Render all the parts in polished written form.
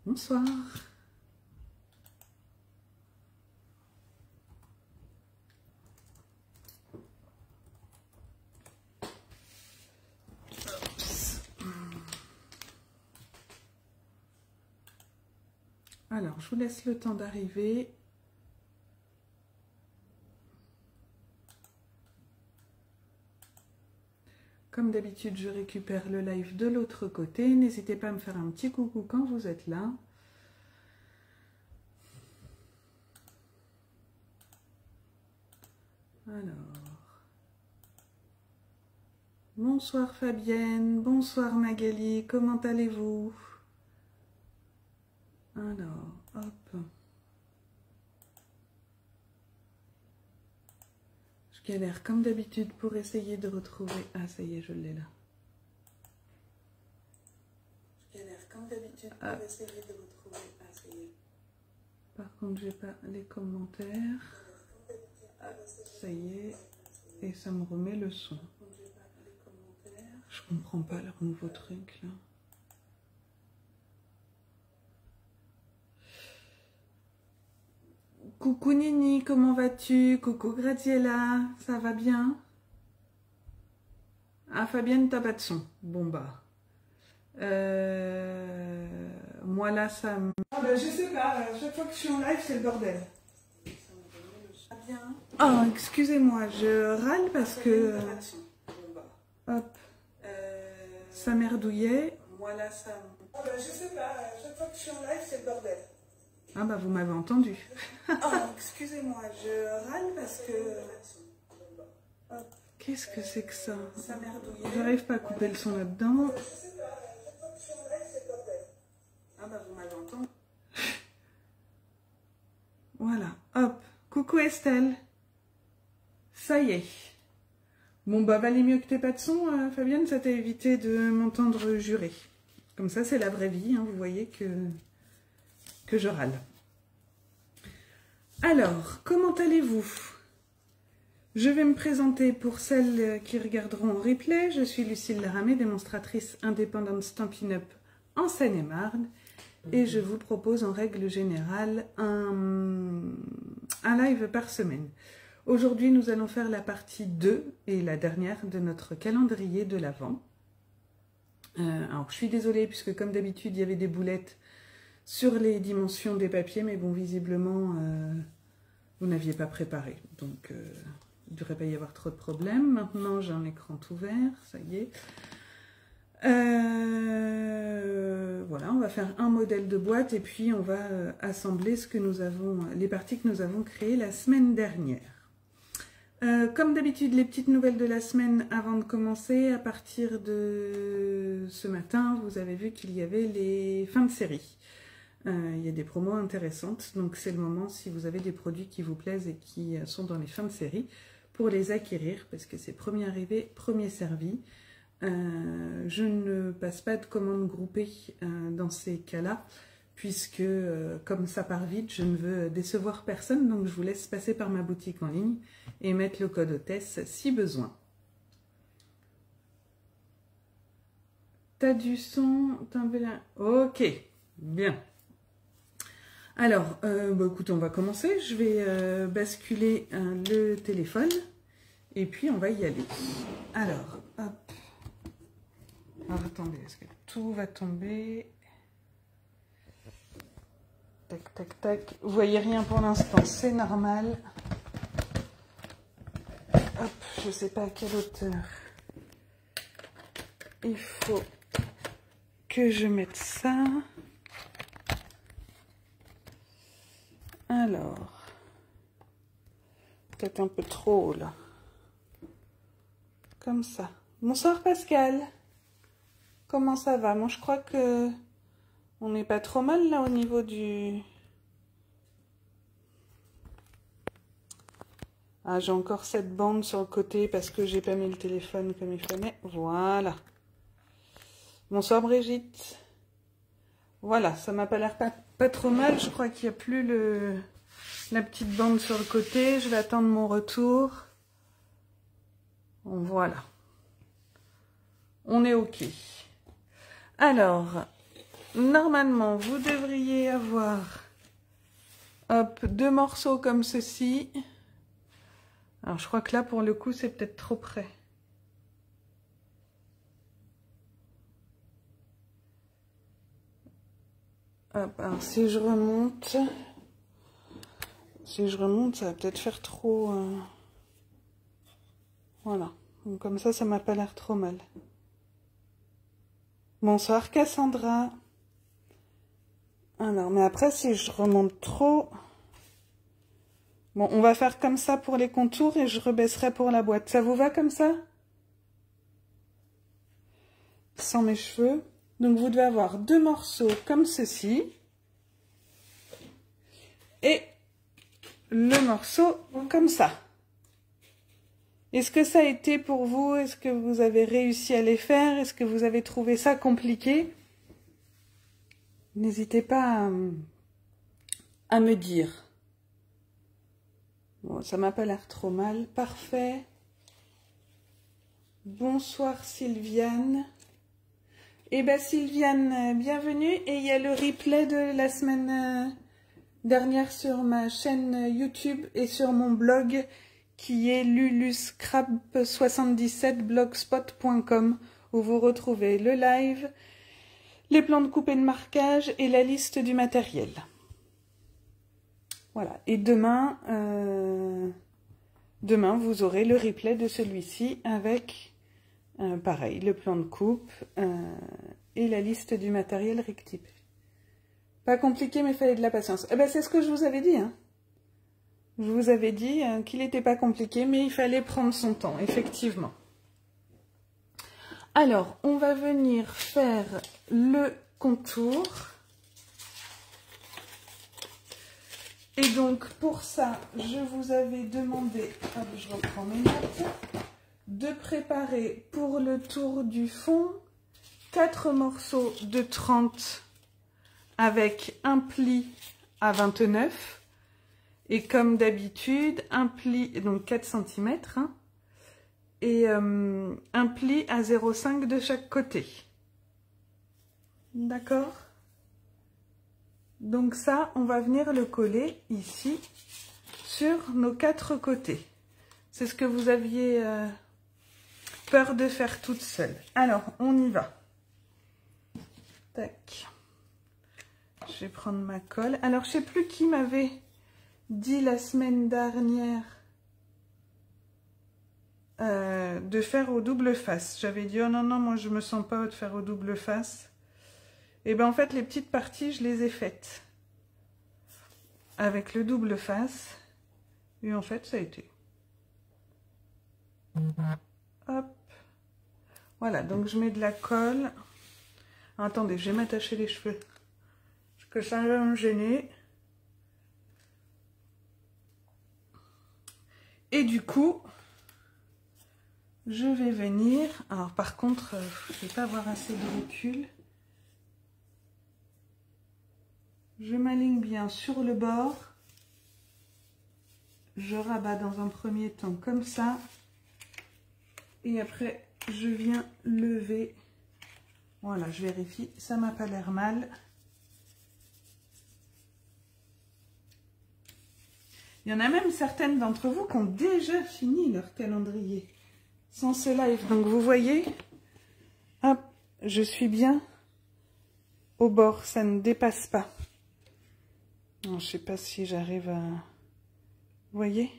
Bonsoir. Alors, je vous laisse le temps d'arriver. Comme d'habitude, je récupère le live de l'autre côté. N'hésitez pas à me faire un petit coucou quand vous êtes là. Alors, bonsoir Fabienne, bonsoir Magali, comment allez-vous? Alors, hop. Je galère comme d'habitude pour essayer de retrouver... Ah, ça y est, je l'ai là. Je galère comme d'habitude pour essayer de retrouver... Ah, ça y est. Par contre, j'ai pas les commentaires. Ah, ça y est. Et ça me remet le son. Je comprends pas leur nouveau truc, là. Coucou Nini, comment vas-tu? Coucou Graziella, ça va bien? Ah Fabienne, t'as pas de son. Bon bah. Moi là, ça me... Ah bah je sais pas, à chaque fois que je suis en live, c'est le bordel. Oh, excusez-moi, je râle parce que... Hop. Ça merdouillait. Moi là, ça me... Ah bah je sais pas, à chaque fois que je suis en live, c'est le bordel. Ah bah vous m'avez entendu. Oh, excusez-moi, je râle parce que... Qu'est-ce que c'est que ça? J'arrive pas à couper le son là-dedans. Ah bah vous m'avez entendu. Voilà, hop. Coucou Estelle. Ça y est. Bon bah valait mieux que t'aies pas de son, Fabienne, ça t'a évité de m'entendre jurer. Comme ça c'est la vraie vie, hein, vous voyez que je râle. Alors, comment allez-vous? Je vais me présenter pour celles qui regarderont en replay. Je suis Lucille Laramé, démonstratrice indépendante Stampin' Up en Seine-et-Marne. Et je vous propose en règle générale un live par semaine. Aujourd'hui, nous allons faire la partie 2 et la dernière de notre calendrier de l'Avent. Alors, je suis désolée puisque comme d'habitude, il y avait des boulettes sur les dimensions des papiers, mais bon, visiblement, vous n'aviez pas préparé. Donc, il ne devrait pas y avoir trop de problèmes. Maintenant, j'ai un écran tout ouvert, ça y est. Voilà, on va faire un modèle de boîte et puis on va assembler ce que nous avons, les parties que nous avons créées la semaine dernière. Comme d'habitude, les petites nouvelles de la semaine avant de commencer. À partir de ce matin, vous avez vu qu'il y avait les fins de série. Il y a des promos intéressantes, donc c'est le moment, si vous avez des produits qui vous plaisent et qui sont dans les fins de série, pour les acquérir, parce que c'est premier arrivé, premier servi. Je ne passe pas de commandes groupées dans ces cas-là, puisque comme ça part vite, je ne veux décevoir personne, donc je vous laisse passer par ma boutique en ligne et mettre le code hôtesse si besoin. T'as du son, ok, bien. Alors, bah, écoute, on va commencer. Je vais basculer le téléphone et puis on va y aller. Alors, hop. Alors, attendez, est-ce que tout va tomber? Tac, tac, tac. Vous voyez rien pour l'instant, c'est normal. Hop, je sais pas à quelle hauteur il faut que je mette ça. Alors, peut-être un peu trop haut là. Comme ça. Bonsoir Pascal. Comment ça va? Moi je crois que on n'est pas trop mal là au niveau du... Ah, j'ai encore cette bande sur le côté parce que j'ai pas mis le téléphone comme il fallait. Voilà. Bonsoir Brigitte. Voilà, ça m'a pas l'air pas trop mal. Je crois qu'il n'y a plus la petite bande sur le côté. Je vais attendre mon retour. Bon, voilà. On est OK. Alors, normalement, vous devriez avoir, hop, 2 morceaux comme ceci. Alors, je crois que là, pour le coup, c'est peut-être trop près. Hop, alors si je remonte, ça va peut-être faire trop... Voilà, donc comme ça m'a pas l'air trop mal. Bonsoir Cassandra. Alors, mais après, si je remonte trop... Bon, on va faire comme ça pour les contours et je rebaisserai pour la boîte. Ça vous va comme ça? Sans mes cheveux. Donc, vous devez avoir 2 morceaux comme ceci. Et le morceau comme ça. Est-ce que ça a été pour vous? Est-ce que vous avez réussi à les faire? Est-ce que vous avez trouvé ça compliqué? N'hésitez pas à me dire. Bon, ça m'a pas l'air trop mal. Parfait. Bonsoir Sylviane. Eh bien Sylviane, bienvenue. Et il y a le replay de la semaine dernière sur ma chaîne YouTube et sur mon blog qui est luluscrap77blogspot.com où vous retrouvez le live, les plans de coupe et de marquage et la liste du matériel. Voilà, et demain, vous aurez le replay de celui-ci avec, pareil, le plan de coupe et la liste du matériel rectifié. Pas compliqué, mais il fallait de la patience. Eh ben, c'est ce que je vous avais dit. Hein. Je vous avais dit qu'il n'était pas compliqué, mais il fallait prendre son temps, effectivement. Alors, on va venir faire le contour. Et donc, pour ça, je vous avais demandé, hop, je reprends mes notes, de préparer pour le tour du fond 4 morceaux de 30 avec un pli à 29 et comme d'habitude, un pli, donc 4 cm, hein, et un pli à 0,5 de chaque côté. D'accord ? Donc ça, on va venir le coller ici sur nos 4 côtés. C'est ce que vous aviez peur de faire toute seule. Alors, on y va. Tac. Je vais prendre ma colle. Alors, je ne sais plus qui m'avait dit la semaine dernière de faire au double face. J'avais dit, oh non, non, moi je me sens pas de faire au double face. Et bien en fait, les petites parties, je les ai faites avec le double face. Et en fait, ça a été. Hop. Voilà, donc je mets de la colle. Attendez, je vais m'attacher les cheveux. Parce que ça va me gêner. Et du coup, je vais venir... Alors par contre, je ne vais pas avoir assez de recul. Je m'aligne bien sur le bord. Je rabats dans un premier temps comme ça. Et après, je viens lever. Voilà, je vérifie. Ça m'a pas l'air mal. Il y en a même certaines d'entre vous qui ont déjà fini leur calendrier sans ce live. Donc vous voyez, hop, je suis bien au bord. Ça ne dépasse pas. Non, je sais pas si j'arrive à... Vous voyez?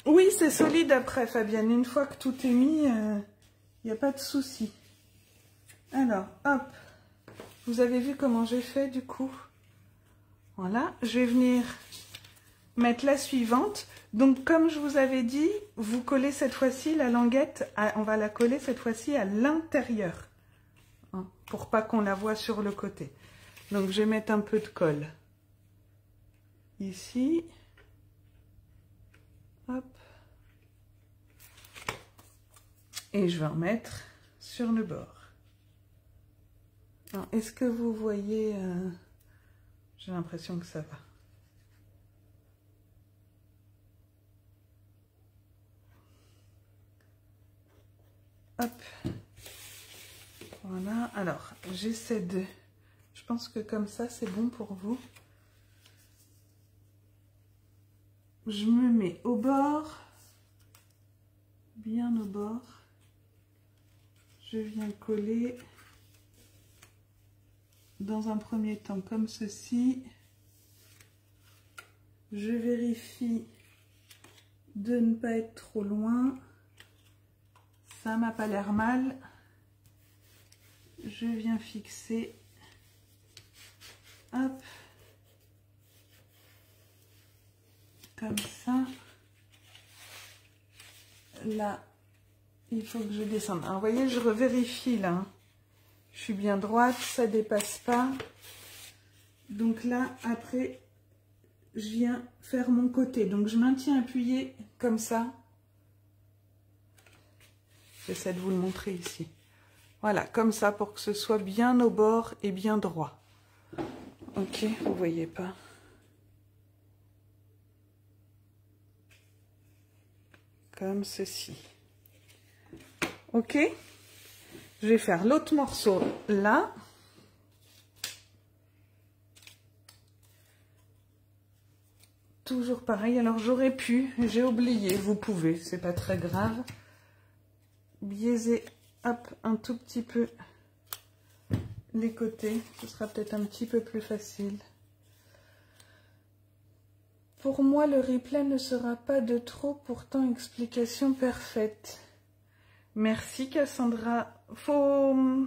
Oui, c'est solide après, Fabienne. Une fois que tout est mis, il n'y a pas de souci. Alors, hop. Vous avez vu comment j'ai fait, du coup? Voilà. Je vais venir mettre la suivante. Donc, comme je vous avais dit, vous collez cette fois-ci la languette. On va la coller cette fois-ci à l'intérieur. Hein, pour pas qu'on la voie sur le côté. Donc, je vais mettre un peu de colle. Ici. Hop. Et je vais en mettre sur le bord. Est-ce que vous voyez... J'ai l'impression que ça va. Hop. Voilà, alors j'essaie de... Je pense que comme ça c'est bon pour vous. Je me mets au bord, bien au bord. Je viens coller dans un premier temps comme ceci. Je vérifie de ne pas être trop loin. Ça m'a pas l'air mal. Je viens fixer. Hop. Comme ça. Là, il faut que je descende. Alors, vous voyez, je revérifie là. Hein. Je suis bien droite, ça dépasse pas. Donc là, après, je viens faire mon côté. Donc, je maintiens appuyé comme ça. J'essaie de vous le montrer ici. Voilà, comme ça, pour que ce soit bien au bord et bien droit. Ok, vous voyez pas. Comme ceci. Ok, je vais faire l'autre morceau là. Toujours pareil, alors j'aurais pu, j'ai oublié, vous pouvez, c'est pas très grave. Biaiser, hop, un tout petit peu les côtés, ce sera peut-être un petit peu plus facile. Pour moi, le replay ne sera pas de trop, pourtant explication parfaite. Merci Cassandra. Faut...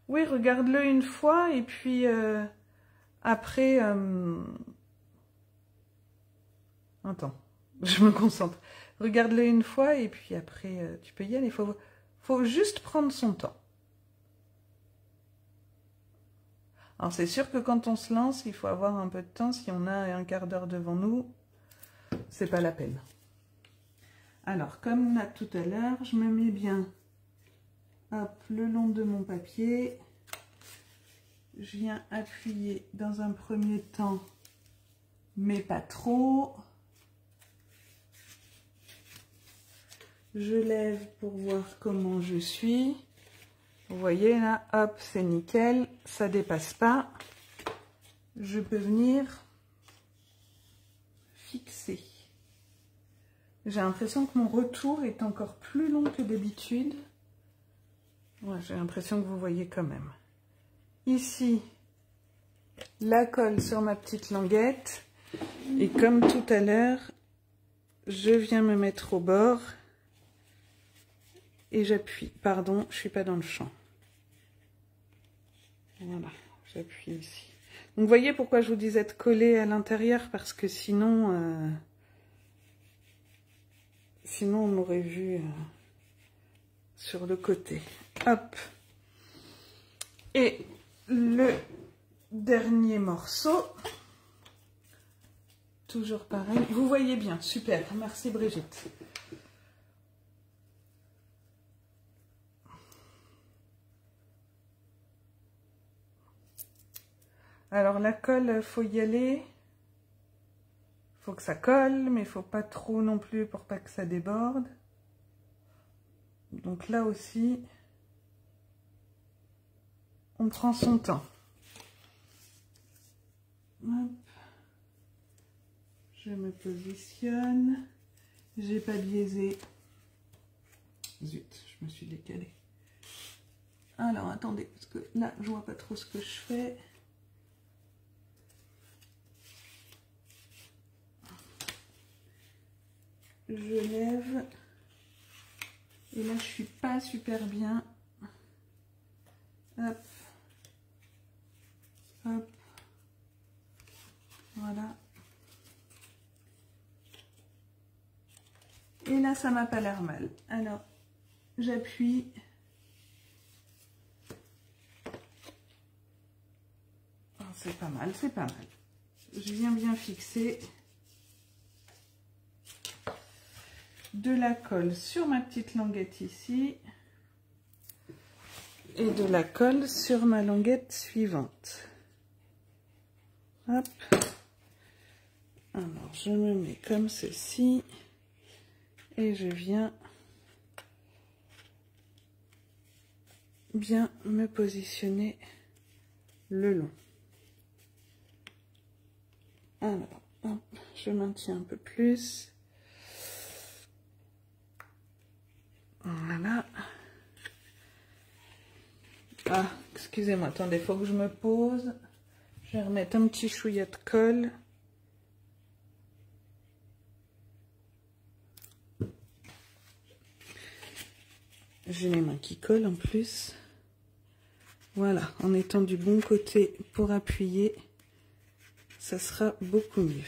Oui, regarde-le une fois et puis après... Attends, je me concentre. Regarde-le une fois et puis après tu peux y aller. Faut juste prendre son temps. Alors c'est sûr que quand on se lance, il faut avoir un peu de temps. Si on a un quart d'heure devant nous, c'est pas la peine. Alors comme là tout à l'heure, je me mets bien hop, le long de mon papier. Je viens appuyer dans un premier temps, mais pas trop. Je lève pour voir comment je suis. Vous voyez là, hop, c'est nickel, ça dépasse pas. Je peux venir fixer. J'ai l'impression que mon retour est encore plus long que d'habitude. Ouais, j'ai l'impression que vous voyez quand même. Ici, la colle sur ma petite languette. Et comme tout à l'heure, je viens me mettre au bord. Et j'appuie. Pardon, je suis pas dans le champ. Voilà, j'appuie ici. Donc, vous voyez pourquoi je vous disais de coller à l'intérieur, parce que sinon, sinon on m'aurait vu sur le côté. Hop. Et le dernier morceau, toujours pareil. Vous voyez bien, super. Merci Brigitte. Alors la colle, faut y aller. Faut que ça colle, mais il faut pas trop non plus pour pas que ça déborde. Donc là aussi, on prend son temps. Hop. Je me positionne. J'ai pas biaisé. Zut, je me suis décalée. Alors attendez, parce que là, je vois pas trop ce que je fais. Je lève. Et là, je suis pas super bien. Hop. Hop. Voilà. Et là, ça m'a pas l'air mal. Alors, j'appuie. Oh, c'est pas mal, c'est pas mal. Je viens bien fixer. De la colle sur ma petite languette ici et de la colle sur ma languette suivante. Hop. Alors je me mets comme ceci et je viens bien me positionner le long. Alors, hop, je maintiens un peu plus. Voilà. Ah, excusez-moi, attendez, il faut que je me pose. Je vais remettre un petit chouïa de colle. J'ai les mains qui collent en plus. Voilà, en étant du bon côté pour appuyer, ça sera beaucoup mieux.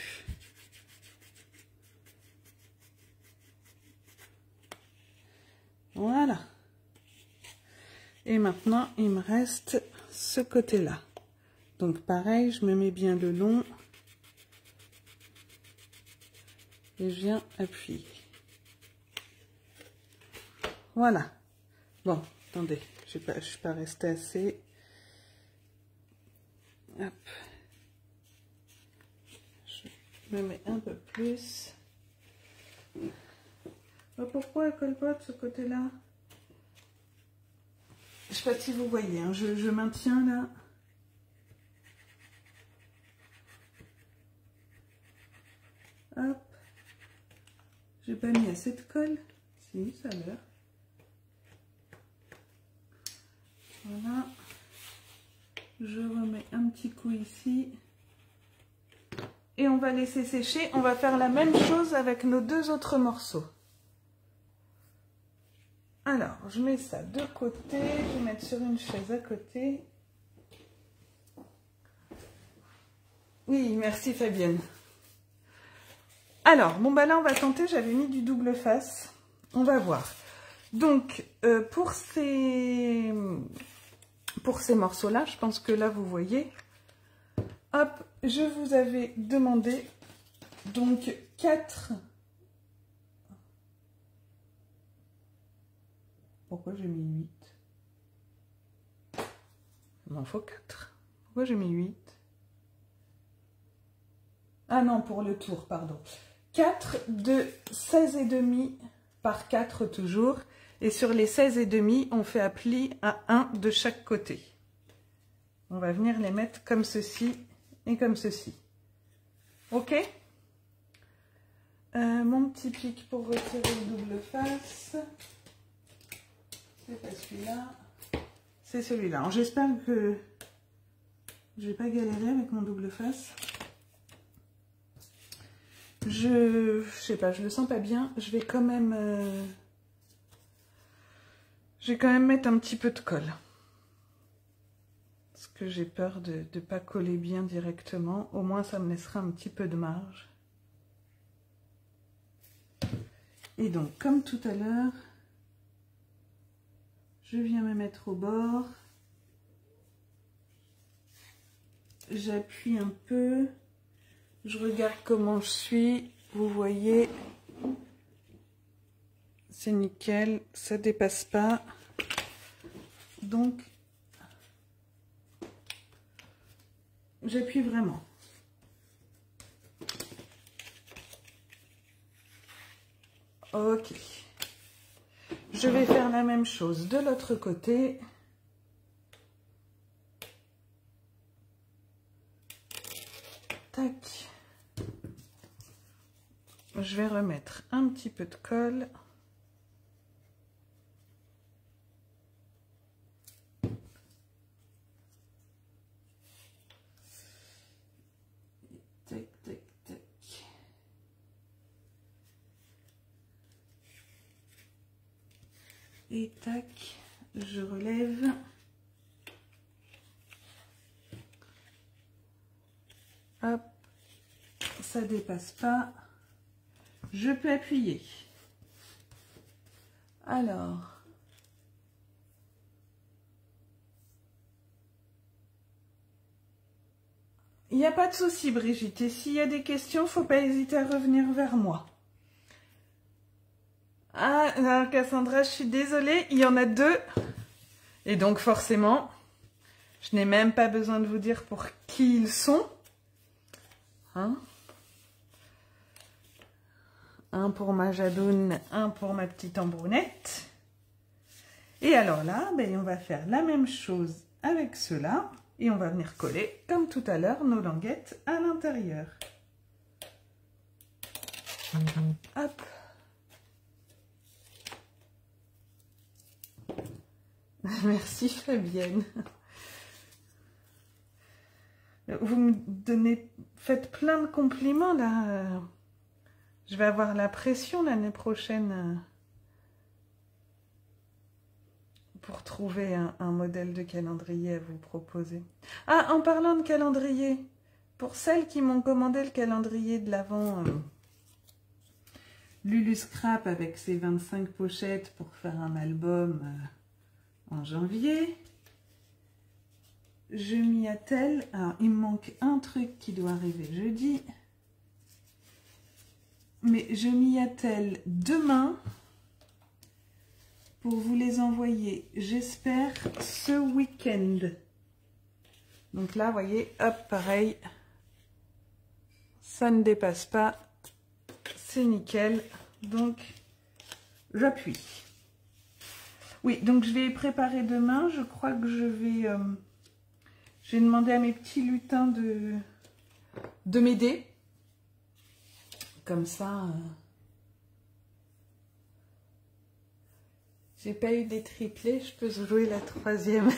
Voilà. Et maintenant, il me reste ce côté-là. Donc pareil, je me mets bien le long. Et je viens appuyer. Voilà. Bon, attendez, je ne suis pas restée assez. Hop. Je me mets un peu plus. Pourquoi elle colle pas de ce côté-là? Je sais pas si vous voyez, hein, je maintiens là. Hop. J'ai pas mis assez de colle. Si, ça a l'air. Voilà. Je remets un petit coup ici. Et on va laisser sécher. On va faire la même chose avec nos deux autres morceaux. Alors, je mets ça de côté. Je vais mettre sur une chaise à côté. Oui, merci Fabienne. Alors, bon bah là on va tenter, j'avais mis du double face. On va voir. Donc, pour ces morceaux-là, je pense que là vous voyez. Hop, je vous avais demandé donc 4. Pourquoi j'ai mis 8? Il m'en faut 4. Pourquoi j'ai mis 8? Ah non, pour le tour, pardon. 4 de 16,5 par 4 toujours. Et sur les 16,5, on fait appli à 1 de chaque côté. On va venir les mettre comme ceci et comme ceci. Ok? Mon petit pic pour retirer le double face. C'est pas celui-là. C'est celui-là. J'espère que je vais pas galérer avec mon double face. Je sais pas, je le sens pas bien. Je vais quand même mettre un petit peu de colle. Parce que j'ai peur de ne pas coller bien directement. Au moins, ça me laissera un petit peu de marge. Et donc, comme tout à l'heure, je viens me mettre au bord. J'appuie un peu. Je regarde comment je suis. Vous voyez, c'est nickel. Ça dépasse pas. Donc, j'appuie vraiment. Ok. Je vais faire la même chose de l'autre côté. Tac. Je vais remettre un petit peu de colle. Tac, tac, tac. Et tac, je relève. Hop, ça dépasse pas. Je peux appuyer. Alors, il n'y a pas de souci, Brigitte. Et s'il y a des questions, faut pas hésiter à revenir vers moi. Ah, alors Cassandra, je suis désolée, il y en a 2. Et donc forcément, je n'ai même pas besoin de vous dire pour qui ils sont. Hein? Un pour ma Jadoune, un pour ma petite Ambrounette. Et alors là, ben, on va faire la même chose avec ceux-là. Et on va venir coller, comme tout à l'heure, nos languettes à l'intérieur. Hop. Merci Fabienne. Vous me donnez, faites plein de compliments là. Je vais avoir la pression l'année prochaine pour trouver un modèle de calendrier à vous proposer. Ah, en parlant de calendrier, pour celles qui m'ont commandé le calendrier de l'Avent Lulu Scrap avec ses 25 pochettes pour faire un album en janvier, je m'y attelle. Alors, il me manque un truc qui doit arriver jeudi. Mais je m'y attelle demain pour vous les envoyer, j'espère, ce week-end. Donc là, vous voyez, hop, pareil, ça ne dépasse pas, c'est nickel. Donc, j'appuie. Oui, donc je vais préparer demain. Je crois que je vais... j'ai demandé à mes petits lutins de m'aider. Comme ça... j'ai pas eu des triplés, je peux jouer la troisième.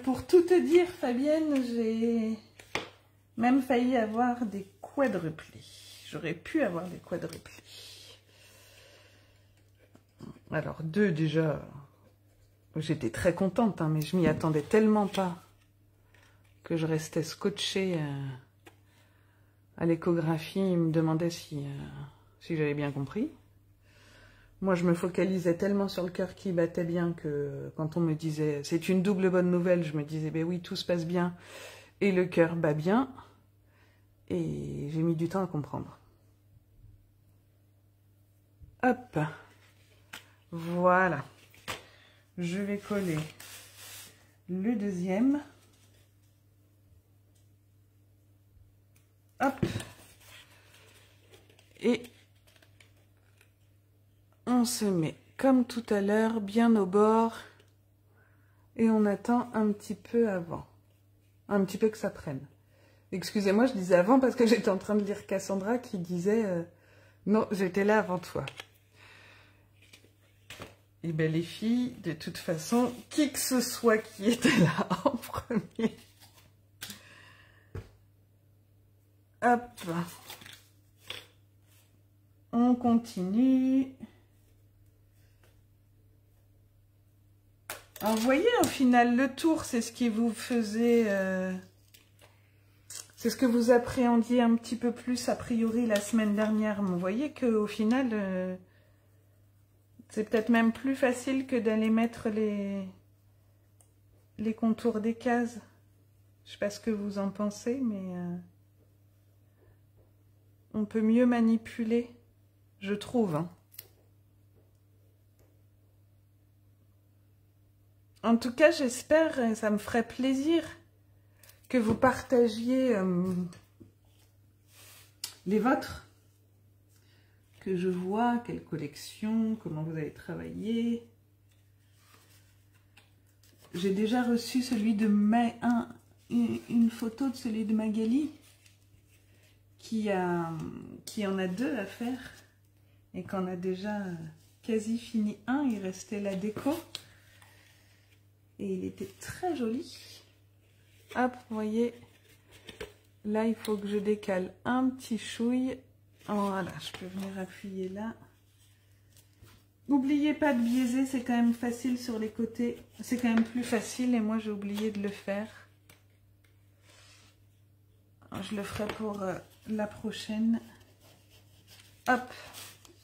Pour tout te dire, Fabienne, j'ai même failli avoir des quadruplés. J'aurais pu avoir des quadruplés. Alors, 2 déjà, j'étais très contente, hein, mais je m'y attendais tellement pas que je restais scotchée à l'échographie. Il me demandait si j'avais bien compris. Moi, je me focalisais tellement sur le cœur qui battait bien que quand on me disait « c'est une double bonne nouvelle », je me disais « ben oui, tout se passe bien et le cœur bat bien ». Et j'ai mis du temps à comprendre. Hop, voilà. Je vais coller le deuxième. Hop. Et on se met comme tout à l'heure, bien au bord. Et on attend un petit peu avant. Un petit peu que ça prenne. Excusez-moi, je disais avant parce que j'étais en train de lire Cassandra qui disait non, j'étais là avant toi. Et bien les filles, de toute façon, qui que ce soit qui était là en premier. Hop. On continue. Alors vous voyez, au final, le tour, c'est ce qui vous faisait... c'est ce que vous appréhendiez un petit peu plus, a priori, la semaine dernière. Vous voyez qu'au final, c'est peut-être même plus facile que d'aller mettre les contours des cases. Je ne sais pas ce que vous en pensez, mais on peut mieux manipuler, je trouve. Hein. En tout cas, j'espère, et ça me ferait plaisir, que vous partagiez les vôtres, que je vois quelle collection, comment vous avez travaillé. J'ai déjà reçu celui de une photo de celui de Magali qui en a 2 à faire et qu'on a déjà quasi fini un, il restait la déco et il était très joli. Hop, vous voyez, là il faut que je décale un petit chouille. Voilà, je peux venir appuyer là. N'oubliez pas de biaiser, c'est quand même facile sur les côtés. C'est quand même plus facile et moi j'ai oublié de le faire. Alors, je le ferai pour la prochaine. Hop,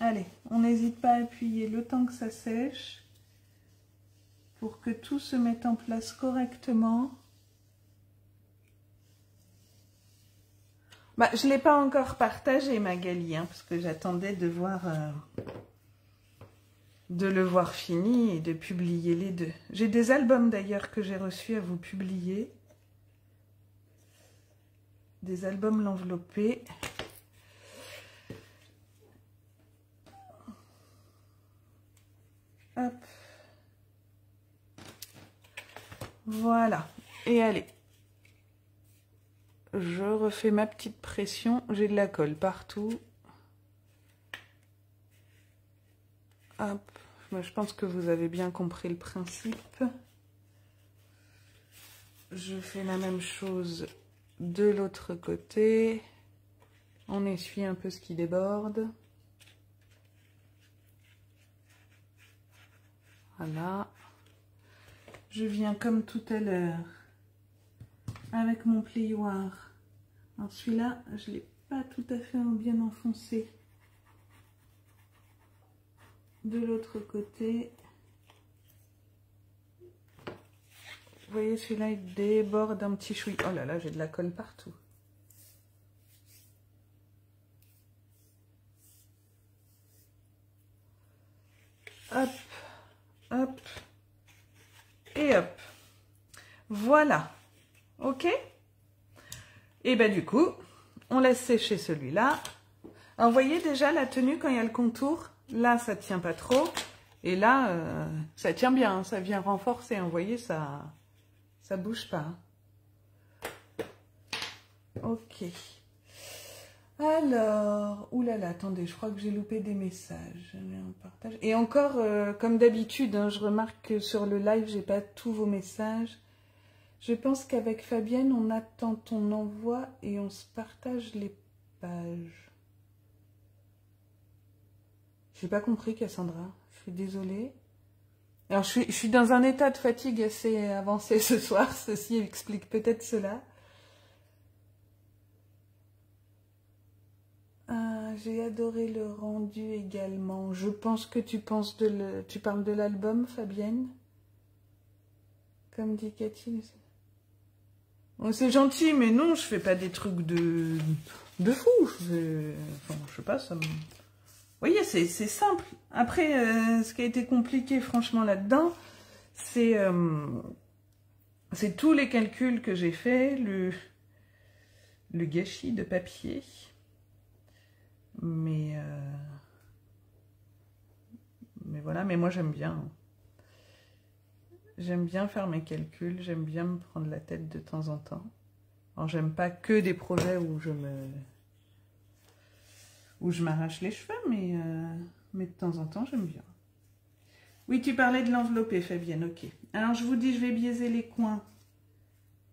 allez, on n'hésite pas à appuyer le temps que ça sèche pour que tout se mette en place correctement. Bah, je ne l'ai pas encore partagé, Magali, hein, parce que j'attendais de le voir fini et de publier les 2. J'ai des albums d'ailleurs que j'ai reçus à vous publier. Des albums l'enveloppé. Hop. Voilà. Et allez. Je refais ma petite pression. J'ai de la colle partout. Hop. Je pense que vous avez bien compris le principe. Je fais la même chose de l'autre côté. On essuie un peu ce qui déborde. Voilà. Je viens comme tout à l'heure avec mon plioir. Alors celui-là, je ne l'ai pas tout à fait bien enfoncé. De l'autre côté. Vous voyez, celui-là, il déborde un petit chouï. Oh là là, j'ai de la colle partout. Hop, hop, et hop. Voilà. Ok? Et ben du coup, on laisse sécher celui-là. Alors, vous voyez déjà la tenue quand il y a le contour. Là, ça tient pas trop. Et là, ça tient bien. Hein, ça vient renforcer. Vous voyez, ça bouge pas. Ok. Alors, oulala, attendez, je crois que j'ai loupé des messages. Et encore, comme d'habitude, hein, je remarque que sur le live, j'ai pas tous vos messages. Je pense qu'avec Fabienne, on attend ton envoi et on se partage les pages. J'ai pas compris, Cassandra. Je suis désolée. Alors, je suis dans un état de fatigue assez avancé ce soir. Ceci explique peut-être cela. J'ai adoré le rendu également. Je pense que tu parles de l'album, Fabienne. Comme dit Cathy. Oh, c'est gentil, mais non, je fais pas des trucs de fou. Je sais pas, ça me... Vous voyez, c'est simple. Après, ce qui a été compliqué, franchement, là-dedans, c'est tous les calculs que j'ai faits, le gâchis de papier. Mais voilà, mais moi j'aime bien. J'aime bien faire mes calculs, j'aime bien me prendre la tête de temps en temps. Alors j'aime pas que des projets où je m'arrache les cheveux, mais de temps en temps j'aime bien. Oui, tu parlais de l'enveloppé, Fabienne, ok. Alors je vous dis, je vais biaiser les coins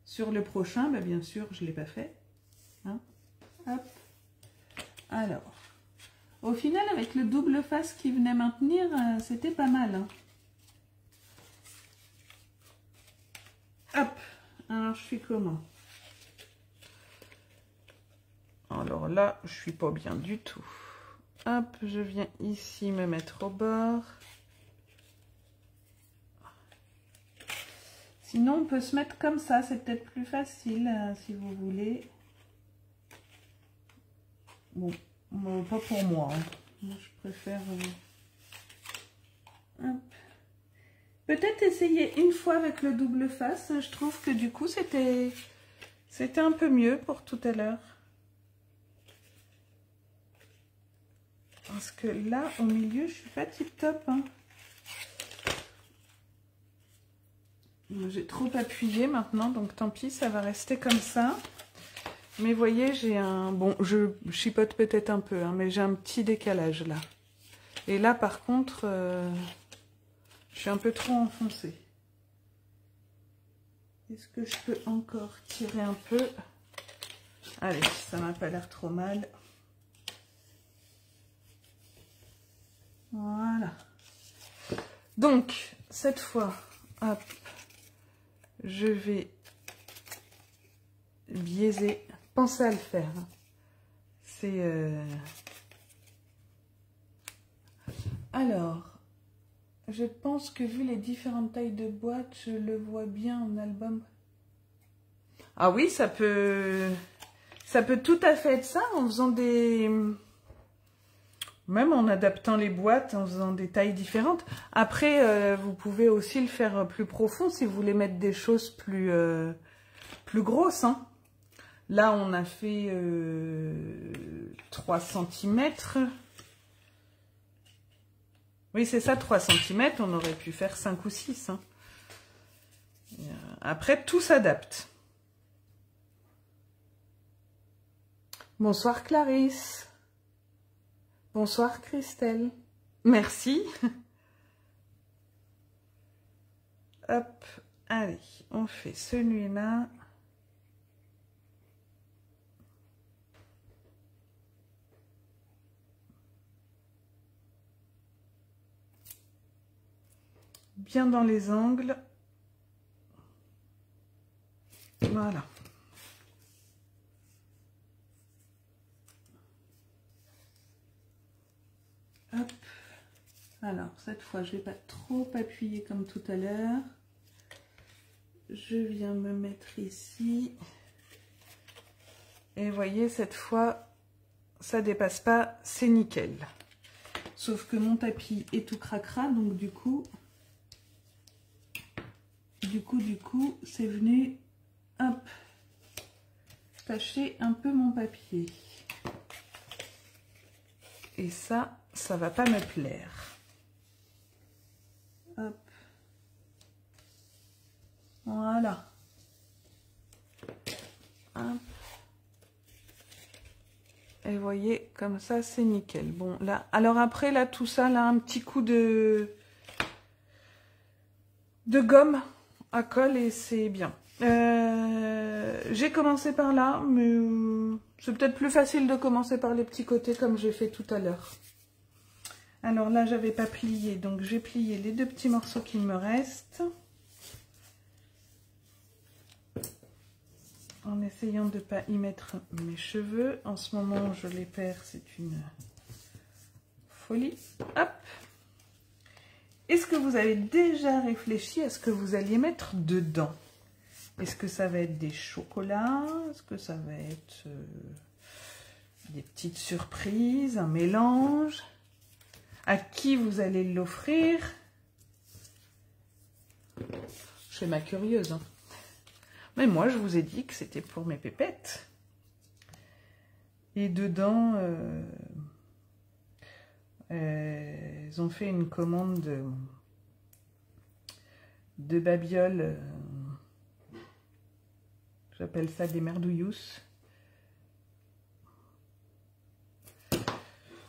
sur le prochain, bah, bien sûr, je ne l'ai pas fait. Hein, hop. Alors, au final, avec le double face qui venait maintenir, c'était pas mal. Hein. Hop, alors je suis comment? Alors là, je suis pas bien du tout. Hop, je viens ici me mettre au bord. Sinon, on peut se mettre comme ça, c'est peut-être plus facile, si vous voulez. Bon, pas pour moi. Hein. Moi, je préfère... Peut-être essayer une fois avec le double face. Je trouve que du coup, c'était un peu mieux pour tout à l'heure. Parce que là, au milieu, je suis pas tip top. Hein. J'ai trop appuyé maintenant, donc tant pis, ça va rester comme ça. Mais voyez, j'ai un... Bon, je chipote peut-être un peu, hein, mais j'ai un petit décalage là. Et là, par contre, je suis un peu trop enfoncée. Est-ce que je peux encore tirer un peu? Allez, ça m'a pas l'air trop mal. Voilà. Donc, cette fois, hop, je vais biaiser. Pensez à le faire. C'est... Alors, je pense que vu les différentes tailles de boîte, je le vois bien en album. Ah oui, ça peut tout à fait être ça, en faisant des... Même en adaptant les boîtes, en faisant des tailles différentes. Après, vous pouvez aussi le faire plus profond si vous voulez mettre des choses plus grosses. Hein. Là, on a fait 3 cm. Oui, c'est ça, 3 cm, on aurait pu faire 5 ou 6. Hein. Après, tout s'adapte. Bonsoir Clarisse. Bonsoir Christelle. Merci. Hop, allez, on fait celui-là. Bien dans les angles. Voilà. Hop. Alors, cette fois, je ne vais pas trop appuyer comme tout à l'heure. Je viens me mettre ici. Et vous voyez, cette fois, ça dépasse pas, c'est nickel. Sauf que mon tapis est tout cracra, donc du coup, c'est venu, hop, tacher un peu mon papier. Et ça va pas me plaire. Hop. Voilà. Hop. Et vous voyez, comme ça, c'est nickel. Bon, là, alors après, là, tout ça, là, un petit coup de gomme à colle et c'est bien. J'ai commencé par là, mais c'est peut-être plus facile de commencer par les petits côtés comme j'ai fait tout à l'heure. Alors là, j'avais pas plié, donc j'ai plié les 2 petits morceaux qu'il me reste. En essayant de ne pas y mettre mes cheveux. En ce moment, je les perds, c'est une folie. Hop. Est-ce que vous avez déjà réfléchi à ce que vous alliez mettre dedans? Est-ce que ça va être des chocolats? Est-ce que ça va être des petites surprises, un mélange? À qui vous allez l'offrir? Je fais ma curieuse, hein. Mais moi, je vous ai dit que c'était pour mes pépettes. Et dedans, ils ont fait une commande de babioles. J'appelle ça des merdouillous.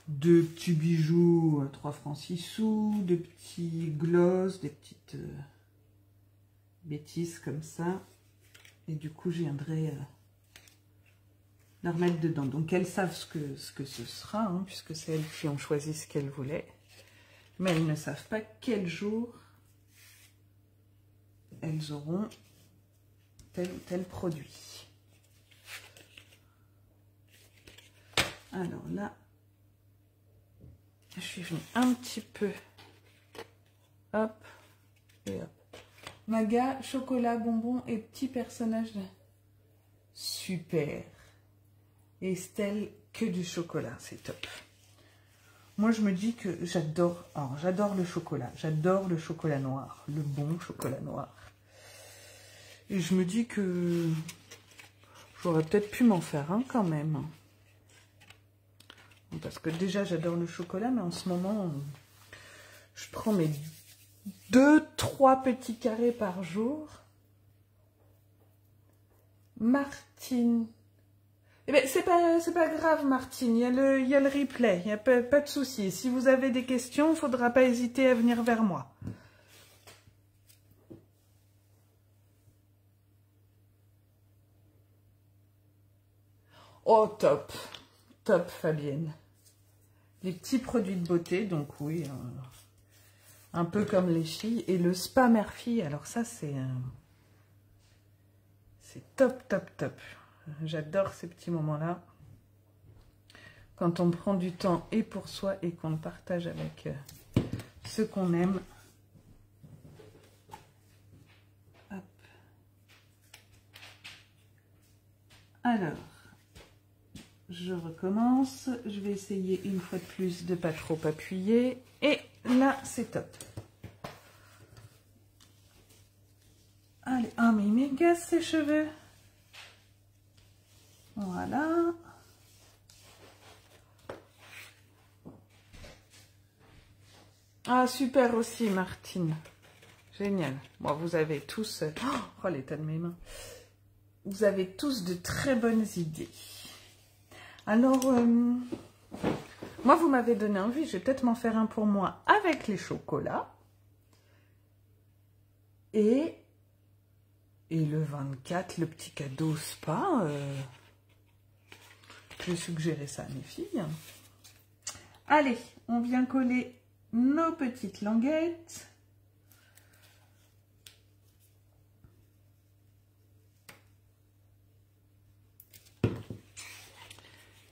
De petits bijoux, 3 francs 6 sous, de petits gloss, des petites bêtises comme ça. Et du coup, je viendrai la remettre dedans. Donc, elles savent ce que ce sera, hein, puisque c'est elles qui ont choisi ce qu'elles voulaient. Mais elles ne savent pas quel jour elles auront tel ou tel produit. Alors là, je suis venue un petit peu. Hop. Et hop. Maga, chocolat, bonbons et petits personnages. Super. Et Estelle, que du chocolat, c'est top. Moi, je me dis que j'adore. Alors, j'adore le chocolat. J'adore le chocolat noir. Le bon chocolat noir. Et je me dis que j'aurais peut-être pu m'en faire un quand même. Parce que déjà, j'adore le chocolat, mais en ce moment, je prends mes 2-3 petits carrés par jour. Martine. Eh bien, c'est pas grave, Martine. Il y a le replay. Il n'y a pas de souci. Si vous avez des questions, il ne faudra pas hésiter à venir vers moi. Oh, top. Top, Fabienne. Les petits produits de beauté, donc oui, un peu comme les filles. Et le spa mère-fille, alors ça, c'est top, top, top. J'adore ces petits moments-là. Quand on prend du temps et pour soi et qu'on le partage avec ceux qu'on aime. Hop. Alors, je recommence. Je vais essayer une fois de plus de ne pas trop appuyer. Et là, c'est top. Allez, oh mais il m'agace ses cheveux. Voilà. Ah, super aussi, Martine. Génial. Bon, vous avez tous... Oh, l'état de mes mains. Vous avez tous de très bonnes idées. Alors, moi, vous m'avez donné envie. Je vais peut-être m'en faire un pour moi avec les chocolats. Et le 24, le petit cadeau spa. Je vais suggérer ça à mes filles. Allez, on vient coller nos petites languettes.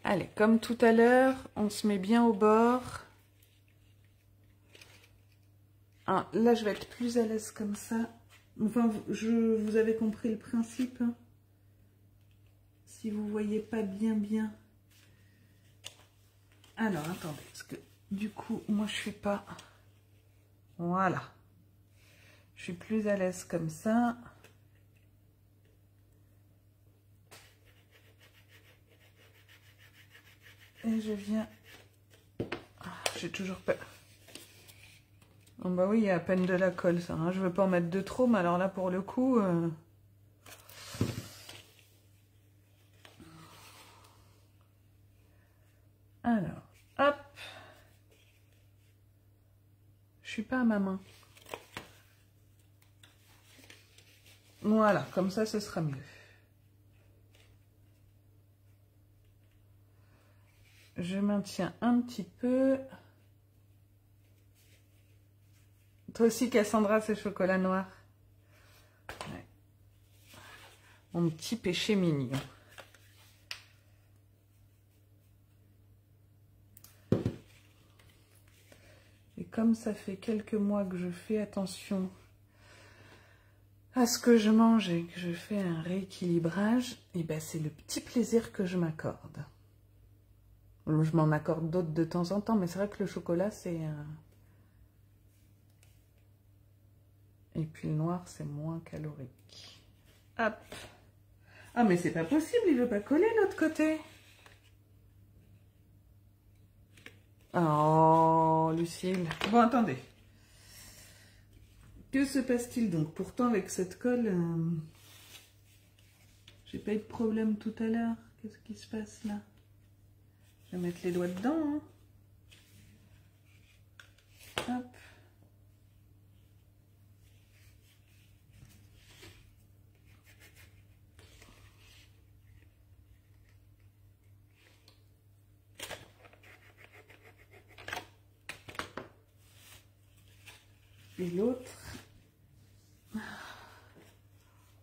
Allez, comme tout à l'heure, on se met bien au bord. Ah, là, je vais être plus à l'aise comme ça. Enfin, vous avez compris le principe. Hein. Si vous ne voyez pas bien. Alors, attendez, parce que du coup, moi, je suis pas... Voilà. Je suis plus à l'aise comme ça. Et je viens... Ah, j'ai toujours peur. Oh bah oui, il y a à peine de la colle, ça. Hein. Je veux pas en mettre de trop, mais alors là, pour le coup... Alors, hop. Je suis pas à ma main. Voilà, comme ça, ce sera mieux. Je maintiens un petit peu. Toi aussi, Cassandra, c'est chocolat noir. Ouais. Mon petit péché mignon. Et comme ça fait quelques mois que je fais attention à ce que je mange et que je fais un rééquilibrage, et ben c'est le petit plaisir que je m'accorde. Je m'en accorde d'autres de temps en temps, mais c'est vrai que le chocolat, c'est... Et puis le noir, c'est moins calorique. Hop. Ah, mais c'est pas possible, il veut pas coller l'autre côté. Oh, Lucille. Bon, attendez. Que se passe-t-il donc? Pourtant, avec cette colle, j'ai pas eu de problème tout à l'heure. Qu'est-ce qui se passe là? Je vais mettre les doigts dedans. Hein. Hop. Et l'autre.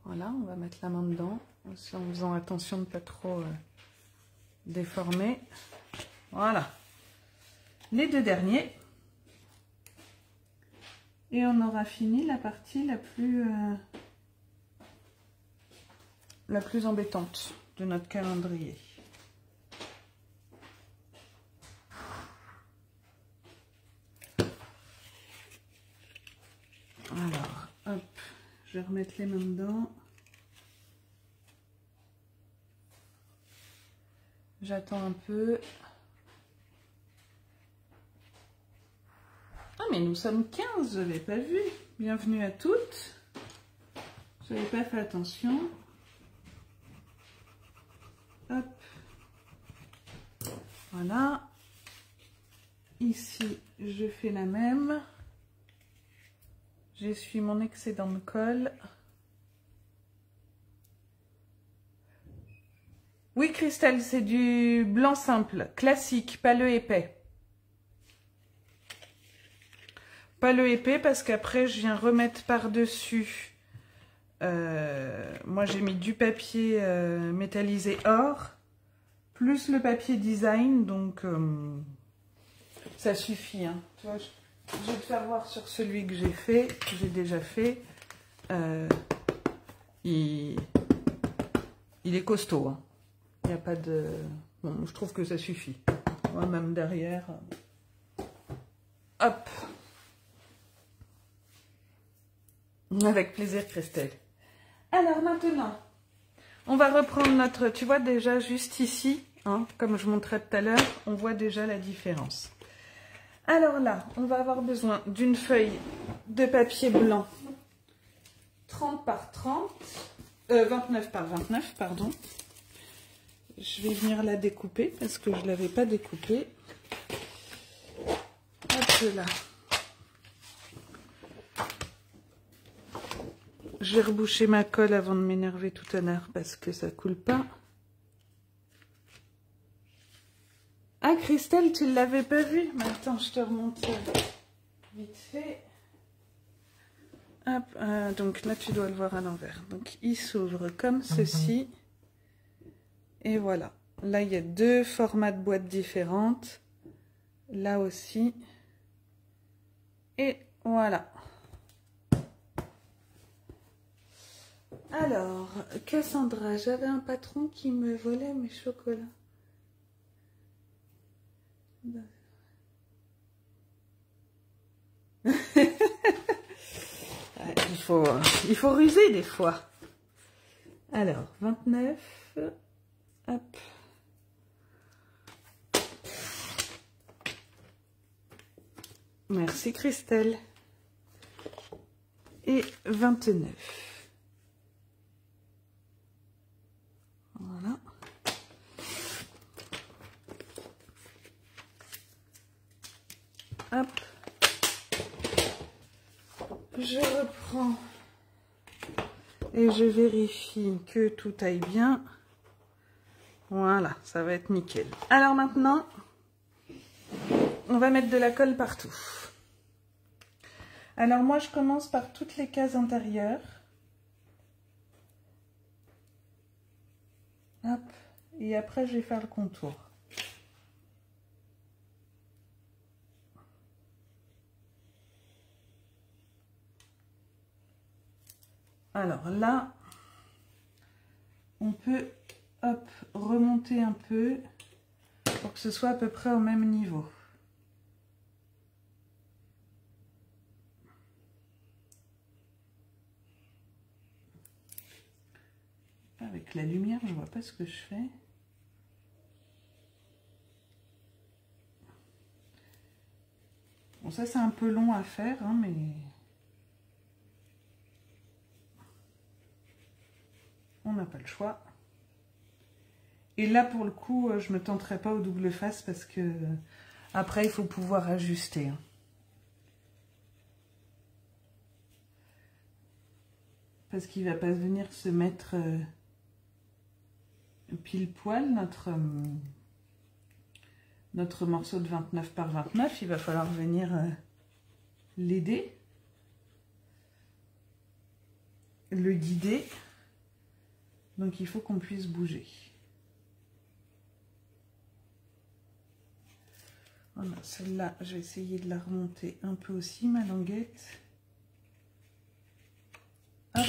Voilà, on va mettre la main dedans, aussi en faisant attention de ne pas trop déformer. Voilà. Les deux derniers. Et on aura fini la partie la plus embêtante de notre calendrier. Alors, hop, je vais remettre les mains dedans. J'attends un peu. Ah, mais nous sommes 15, je n'avais pas vu. Bienvenue à toutes. Je n'avais pas fait attention. Hop. Voilà. Ici, je fais la même. J'essuie mon excédent de colle. Oui, Christelle, c'est du blanc simple, classique, pas le épais. Pas le épais parce qu'après, je viens remettre par-dessus. Moi, j'ai mis du papier métallisé or, plus le papier design, donc ça suffit. Hein. Tu vois, je vais te faire voir sur celui que j'ai fait, que j'ai déjà fait. Il est costaud. Hein. Il n'y a pas de... Bon, je trouve que ça suffit. Moi, même derrière. Hop. Avec plaisir, Christelle. Alors maintenant, on va reprendre notre... Tu vois déjà juste ici, hein, comme je montrais tout à l'heure, on voit déjà la différence. Alors là, on va avoir besoin d'une feuille de papier blanc 30 par 30, 29 par 29, pardon. Je vais venir la découper parce que je ne l'avais pas découpée. Hop là. Je vais reboucher ma colle avant de m'énerver tout à l'heure parce que ça coule pas. Ah Christelle, tu ne l'avais pas vu? Mais attends, je te remonte vite fait. Hop, donc là tu dois le voir à l'envers. Donc il s'ouvre comme ceci. Et voilà. Là il y a deux formats de boîtes différentes. Là aussi. Et voilà. Alors, Cassandra, j'avais un patron qui me volait mes chocolats. Il faut ruser des fois. Alors, 29. Hop. Merci Christelle. Et 29. Voilà. Hop. Je reprends et je vérifie que tout aille bien. Voilà, ça va être nickel. Alors maintenant, on va mettre de la colle partout. Alors moi, je commence par toutes les cases intérieures. Hop. Et après, je vais faire le contour. Alors là, on peut hop, remonter un peu pour que ce soit à peu près au même niveau. Avec la lumière, je ne vois pas ce que je fais. Bon, ça c'est un peu long à faire, hein, mais... on n'a pas le choix. Et là, pour le coup, je ne me tenterai pas au double face parce que après, il faut pouvoir ajuster. Hein. Parce qu'il ne va pas venir se mettre pile poil notre morceau de 29 par 29. Il va falloir venir l'aider, le guider. Donc il faut qu'on puisse bouger. Voilà, celle-là, je vais essayer de la remonter un peu aussi, ma languette. Hop.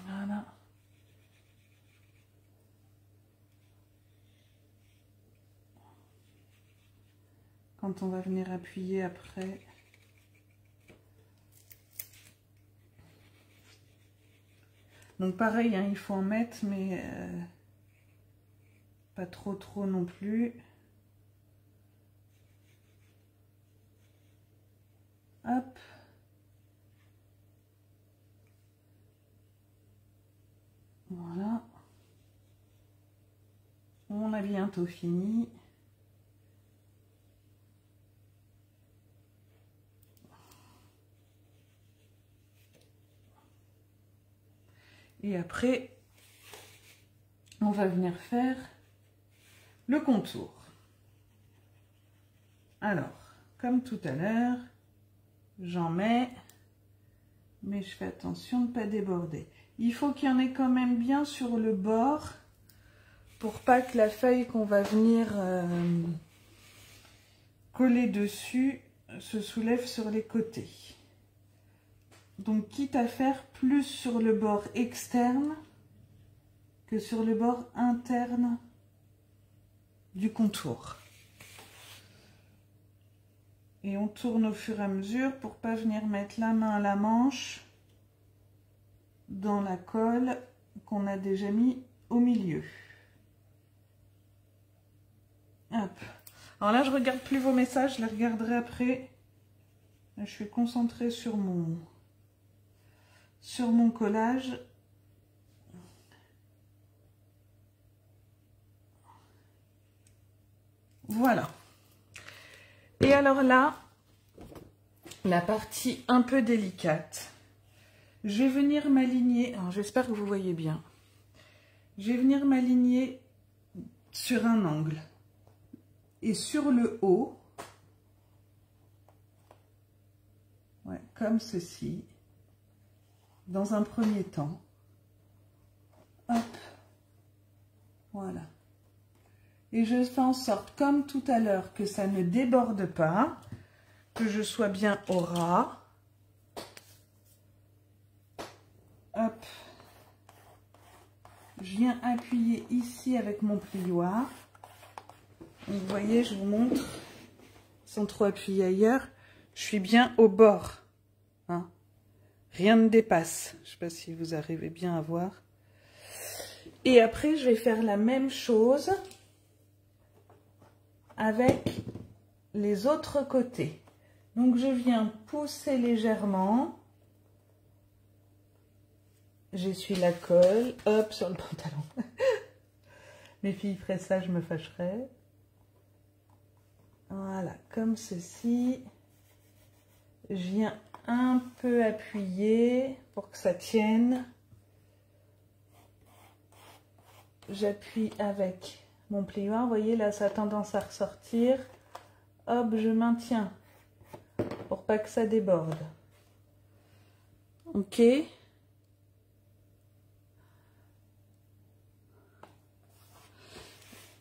Voilà. Quand on va venir appuyer après. Donc pareil, hein, il faut en mettre, mais pas trop non plus. Hop. Voilà. On a bientôt fini. Et après, on va venir faire le contour. Alors, comme tout à l'heure, j'en mets, mais je fais attention de ne pas déborder. Il faut qu'il y en ait quand même bien sur le bord pour pas que la feuille qu'on va venir coller dessus se soulève sur les côtés. Donc, quitte à faire plus sur le bord externe que sur le bord interne du contour. Et on tourne au fur et à mesure pour pas venir mettre la main à la manche dans la colle qu'on a déjà mis au milieu. Hop. Alors là, je regarde plus vos messages, je les regarderai après. Là, je suis concentrée sur mon collage. Voilà. Et alors là, la partie un peu délicate. Je vais venir m'aligner, alors j'espère que vous voyez bien. Je vais venir m'aligner sur un angle. Et sur le haut, ouais, comme ceci, dans un premier temps. Hop, voilà. Et je fais en sorte, comme tout à l'heure, que ça ne déborde pas, que je sois bien au ras. Hop. Je viens appuyer ici avec mon plioir. Vous voyez, je vous montre, sans trop appuyer ailleurs, je suis bien au bord. Hein. Rien ne dépasse. Je ne sais pas si vous arrivez bien à voir. Et après, je vais faire la même chose avec les autres côtés. Donc, je viens pousser légèrement. J'essuie la colle. Hop, sur le pantalon. Mes filles feraient ça, je me fâcherais. Voilà, comme ceci. Je viens un peu appuyer pour que ça tienne. J'appuie avec mon plioir. Vous voyez, là, ça a tendance à ressortir. Hop, je maintiens pour pas que ça déborde. Ok.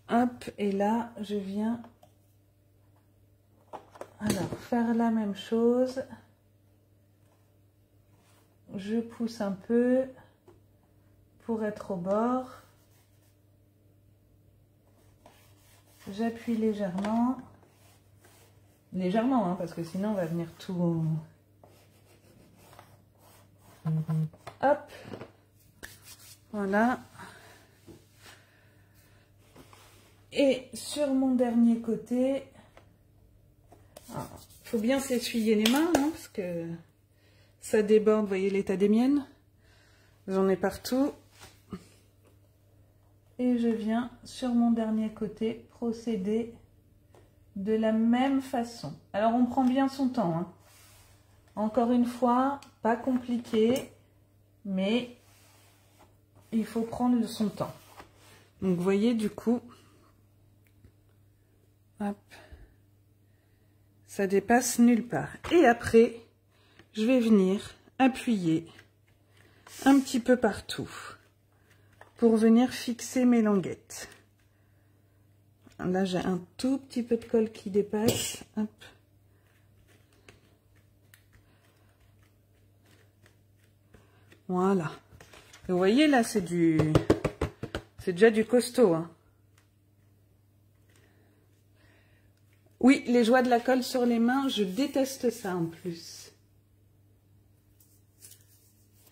Hop, et là, je viens alors faire la même chose. Je pousse un peu pour être au bord. J'appuie légèrement. Légèrement, hein, parce que sinon on va venir tout... Hop. Voilà. Et sur mon dernier côté, il faut bien s'essuyer les mains, hein, parce que ça déborde, vous voyez l'état des miennes. J'en ai partout. Et je viens sur mon dernier côté procéder de la même façon. Alors on prend bien son temps. Hein. Encore une fois, pas compliqué, mais il faut prendre son temps. Donc vous voyez du coup, hop, ça dépasse nulle part. Et après, je vais venir appuyer un petit peu partout pour venir fixer mes languettes. Là, j'ai un tout petit peu de colle qui dépasse. Hop. Voilà. Et vous voyez, là, c'est déjà du costaud. Hein. Oui, les joies de la colle sur les mains, je déteste ça en plus.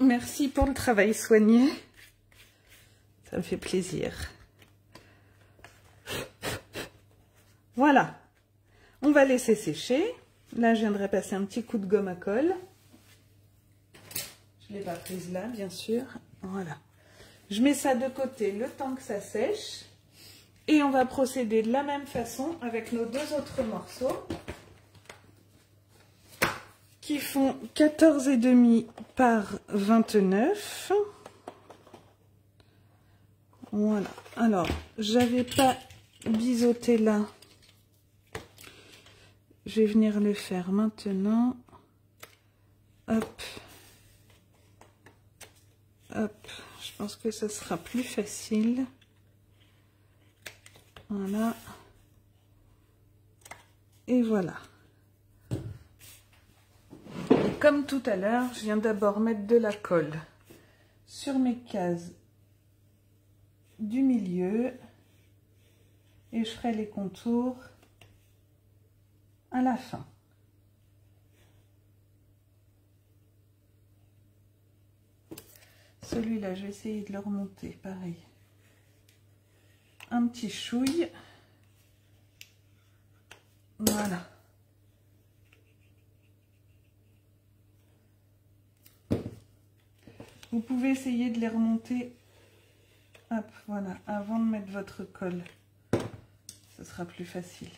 Merci pour le travail soigné. Ça me fait plaisir. Voilà. On va laisser sécher. Là, je viendrai passer un petit coup de gomme à colle. Je ne l'ai pas prise là, bien sûr. Voilà. Je mets ça de côté le temps que ça sèche. Et on va procéder de la même façon avec nos deux autres morceaux qui font 14,5 par 29. Voilà. Alors, j'avais pas biseauté là. Je vais venir le faire maintenant. Hop. Hop. Je pense que ça sera plus facile. Voilà. Et voilà. Et comme tout à l'heure, je viens d'abord mettre de la colle sur mes cases du milieu. Et je ferai les contours à la fin. celui-là, je vais essayer de le remonter, pareil. Un petit chouille. Voilà. Vous pouvez essayer de les remonter, hop, voilà, avant de mettre votre colle. Ce sera plus facile.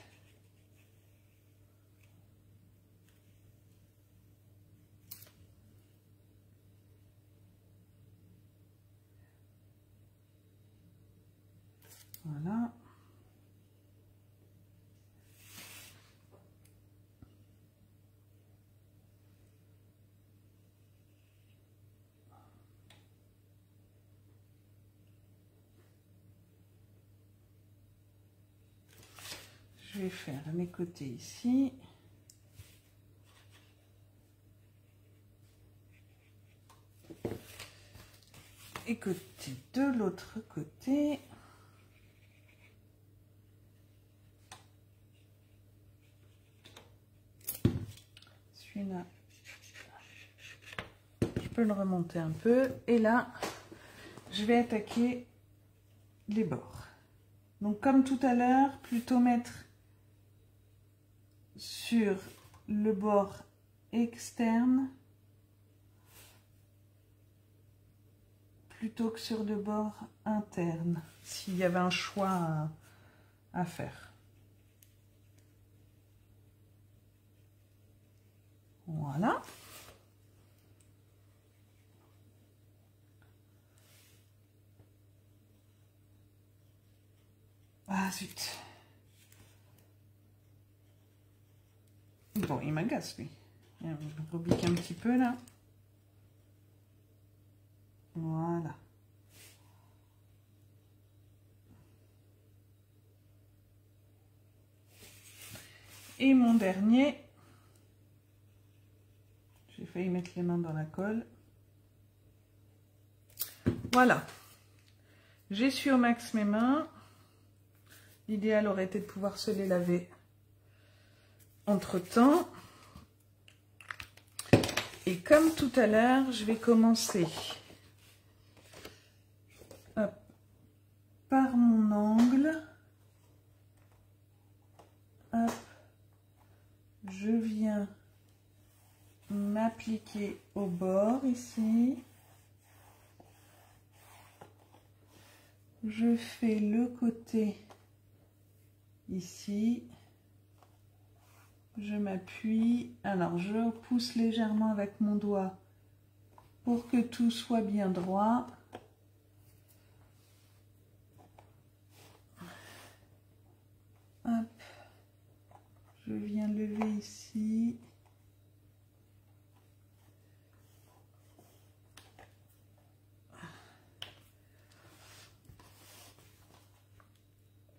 Voilà. Je vais faire mes côtés ici. Et côté de l'autre côté. Celui-là, je peux le remonter un peu. Et là, je vais attaquer les bords. Donc comme tout à l'heure, plutôt mettre sur le bord externe plutôt que sur le bord interne, s'il y avait un choix à faire. Voilà. Ah zut. Bon, il m'agace lui. Je rebique un petit peu là. Voilà. Et mon dernier, j'ai failli mettre les mains dans la colle. Voilà. J'essuie au max mes mains. L'idéal aurait été de pouvoir se les laver entre-temps. Et comme tout à l'heure, je vais commencer par mon angle. Hop. Je viens m'appliquer au bord ici. Je fais le côté ici. Je m'appuie. Alors, je pousse légèrement avec mon doigt pour que tout soit bien droit. Hop. Je viens lever ici.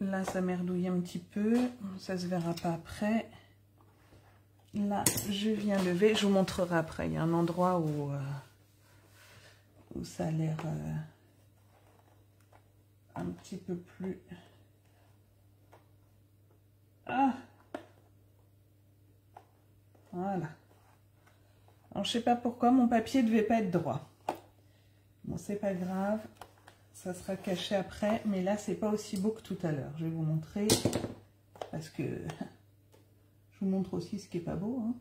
Là, ça merdouille un petit peu. Ça se verra pas après. Là, je viens lever. Je vous montrerai après. Il y a un endroit où ça a l'air un petit peu plus... Ah! Voilà. Alors, je sais pas pourquoi mon papier devait pas être droit. Bon, c'est pas grave. Ça sera caché après. Mais là, c'est pas aussi beau que tout à l'heure. Je vais vous montrer. Parce que je vous montre aussi ce qui est pas beau. Hein.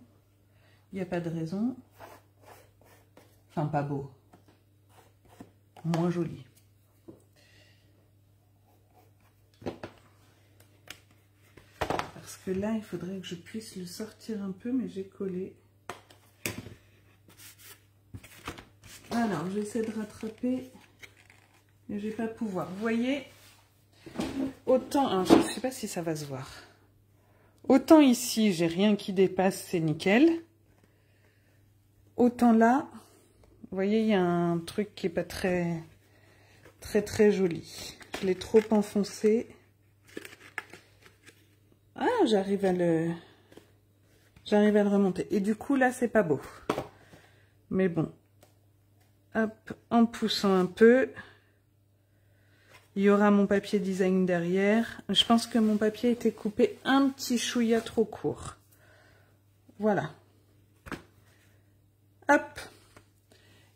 Il n'y a pas de raison. Enfin, pas beau. Moins joli. Parce que là, il faudrait que je puisse le sortir un peu, mais j'ai collé. Alors, j'essaie de rattraper, mais je vais pas pouvoir. Vous voyez, autant, alors, je ne sais pas si ça va se voir. Autant ici, j'ai rien qui dépasse, c'est nickel. Autant là, vous voyez, il y a un truc qui est pas très joli. Je l'ai trop enfoncé. Ah, j'arrive à le remonter. Et du coup, là, c'est pas beau. Mais bon. Hop, en poussant un peu. Il y aura mon papier design derrière. Je pense que mon papier a été coupé un petit chouïa trop court. Voilà. Hop.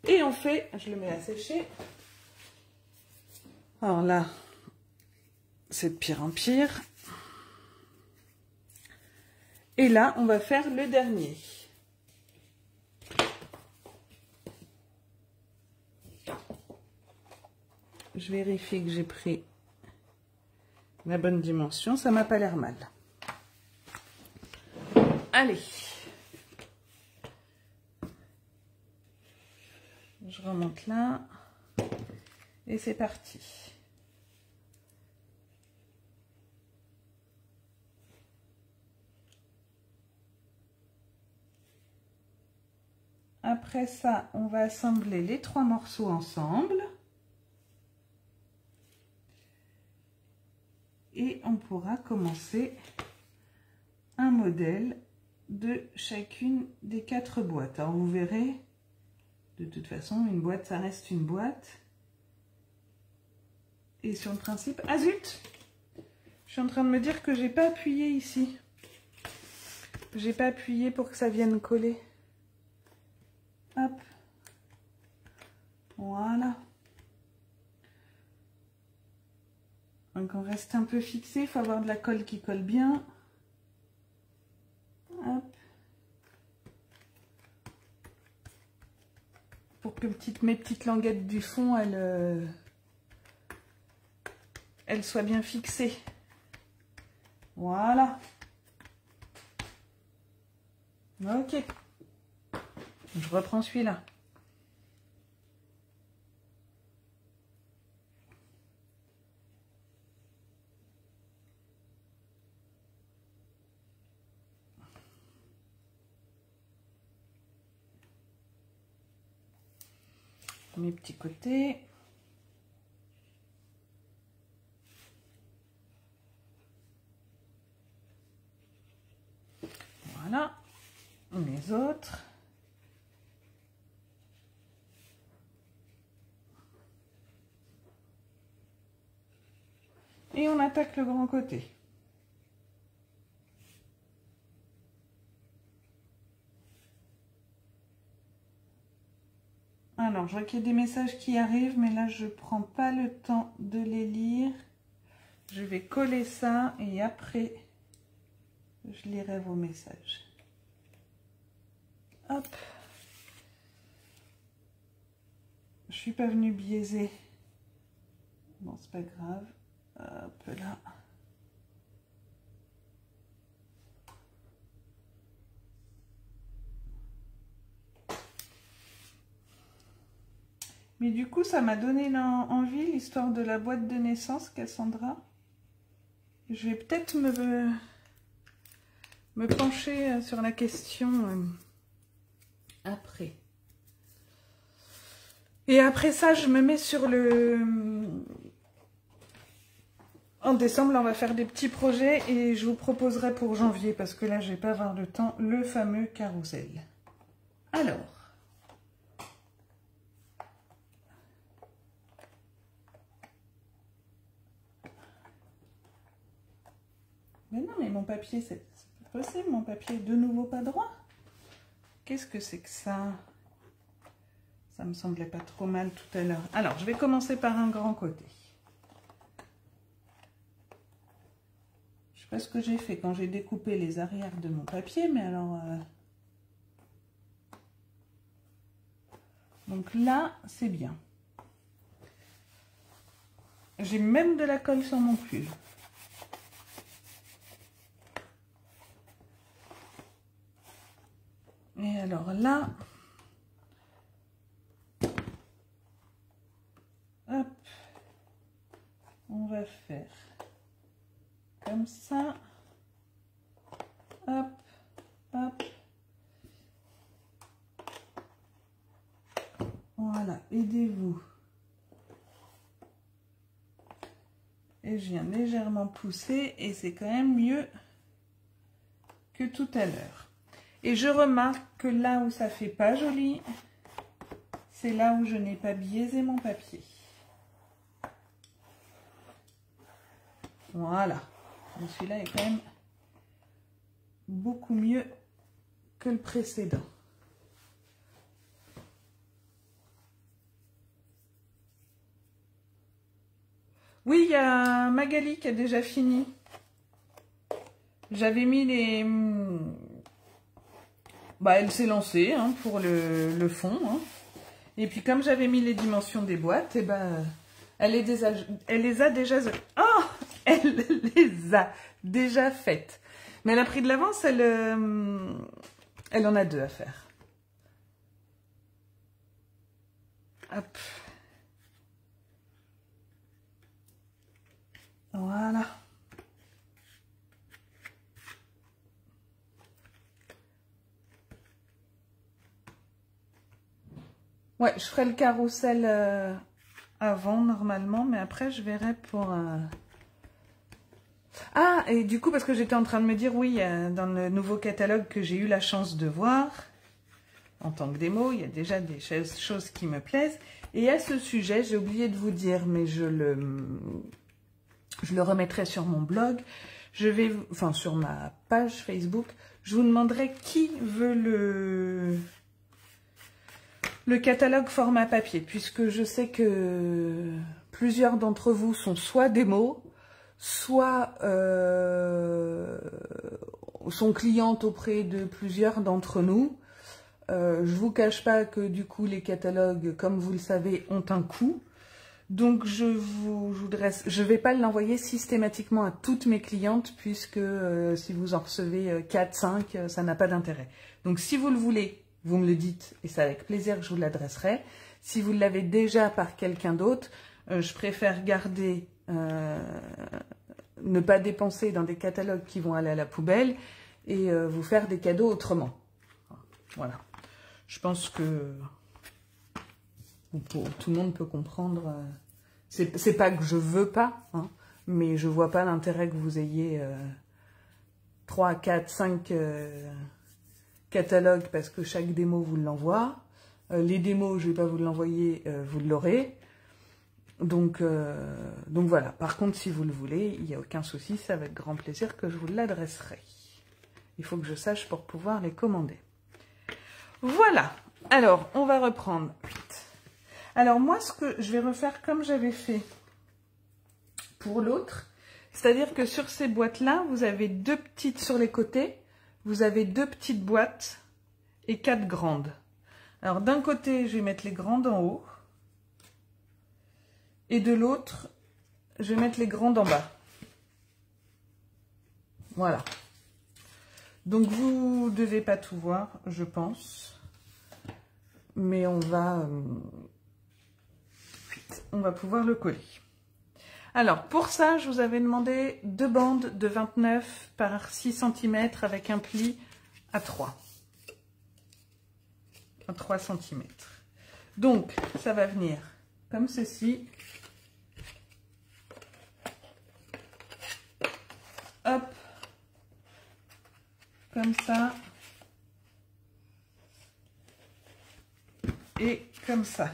Et on fait, je le mets à sécher. Alors là, c'est de pire en pire. Et là, on va faire le dernier. Je vérifie que j'ai pris la bonne dimension, ça m'a pas l'air mal. Allez. Je remonte là. Et c'est parti. Après ça, on va assembler les 3 morceaux ensemble. Et on pourra commencer un modèle de chacune des 4 boîtes. Alors vous verrez, de toute façon, une boîte, ça reste une boîte. Et sur le principe... Ah zut! Je suis en train de me dire que j'ai pas appuyé ici. J'ai pas appuyé pour que ça vienne coller. Hop. Voilà. Donc on reste un peu fixé, il faut avoir de la colle qui colle bien. Hop. Pour que mes petites languettes du fond, elles soient bien fixées. Voilà. Ok. Je reprends celui-là. Mes petits côtés. Voilà. Les autres. Et on attaque le grand côté. Alors, je vois qu'il y a des messages qui arrivent, mais là, je ne prends pas le temps de les lire. Je vais coller ça et après, je lirai vos messages. Hop. Je suis pas venue biaiser. Bon, c'est pas grave. Hop là. Mais du coup, ça m'a donné envie, l'histoire de la boîte de naissance, Cassandra. Je vais peut-être me pencher sur la question après. Et après ça, je me mets sur le... En décembre, là, on va faire des petits projets et je vous proposerai pour janvier, parce que là, je vais pas avoir le temps, le fameux carrousel. Alors... Mais non, mais mon papier, c'est pas possible, mon papier est de nouveau pas droit. Qu'est-ce que c'est que ça? Ça me semblait pas trop mal tout à l'heure. Alors, je vais commencer par un grand côté. Je sais pas ce que j'ai fait quand j'ai découpé les arrières de mon papier, mais alors... Donc là, c'est bien. J'ai même de la colle sur mon pull. Et alors là, hop, on va faire comme ça, hop, hop, voilà, aidez-vous. Et je viens légèrement pousser et c'est quand même mieux que tout à l'heure. Et je remarque que là où ça fait pas joli, c'est là où je n'ai pas biaisé mon papier. Voilà. Celui-là est quand même beaucoup mieux que le précédent. Oui, il y a Magali qui a déjà fini. J'avais mis les... Bah, elle s'est lancée hein, pour le fond. Hein. Et puis comme j'avais mis les dimensions des boîtes, et ben, elle les a déjà... Oh, elle les a déjà faites. Mais elle a pris de l'avance, elle en a 2 à faire. Hop. Voilà. Ouais, je ferai le carrousel avant normalement, mais après je verrai pour... Ah, et du coup, parce que j'étais en train de me dire, oui, dans le nouveau catalogue que j'ai eu la chance de voir, en tant que démo, il y a déjà des choses qui me plaisent. Et à ce sujet, j'ai oublié de vous dire, mais je le remettrai sur mon blog, enfin sur ma page Facebook, je vous demanderai qui veut le catalogue format papier, puisque je sais que plusieurs d'entre vous sont soit démos, soit sont clientes auprès de plusieurs d'entre nous. Je vous cache pas que du coup les catalogues, comme vous le savez, ont un coût. Donc je vais pas l'envoyer systématiquement à toutes mes clientes, puisque si vous en recevez 4, 5, ça n'a pas d'intérêt. Donc si vous le voulez, vous me le dites, et c'est avec plaisir que je vous l'adresserai. Si vous l'avez déjà par quelqu'un d'autre, je préfère garder, ne pas dépenser dans des catalogues qui vont aller à la poubelle, et vous faire des cadeaux autrement. Voilà. Je pense que tout le monde peut comprendre. C'est pas que je veux pas, hein, mais je vois pas l'intérêt que vous ayez 3, 4, 5 catalogues parce que chaque démo vous l'envoie. Les démos, je vais pas vous l'envoyer, vous l'aurez. Donc voilà. Par contre, si vous le voulez, il n'y a aucun souci, c'est avec grand plaisir que je vous l'adresserai. Il faut que je sache pour pouvoir les commander. Voilà. Alors, on va reprendre. Alors moi, ce que je vais refaire comme j'avais fait pour l'autre, c'est-à-dire que sur ces boîtes-là, vous avez 2 petites sur les côtés, vous avez 2 petites boîtes et 4 grandes. Alors d'un côté, je vais mettre les grandes en haut, et de l'autre, je vais mettre les grandes en bas. Voilà. Donc vous ne devez pas tout voir, je pense, mais on va pouvoir le coller. Alors, pour ça, je vous avais demandé 2 bandes de 29 par 6 cm avec un pli à 3 cm. Donc, ça va venir comme ceci. Hop. Comme ça. Et comme ça.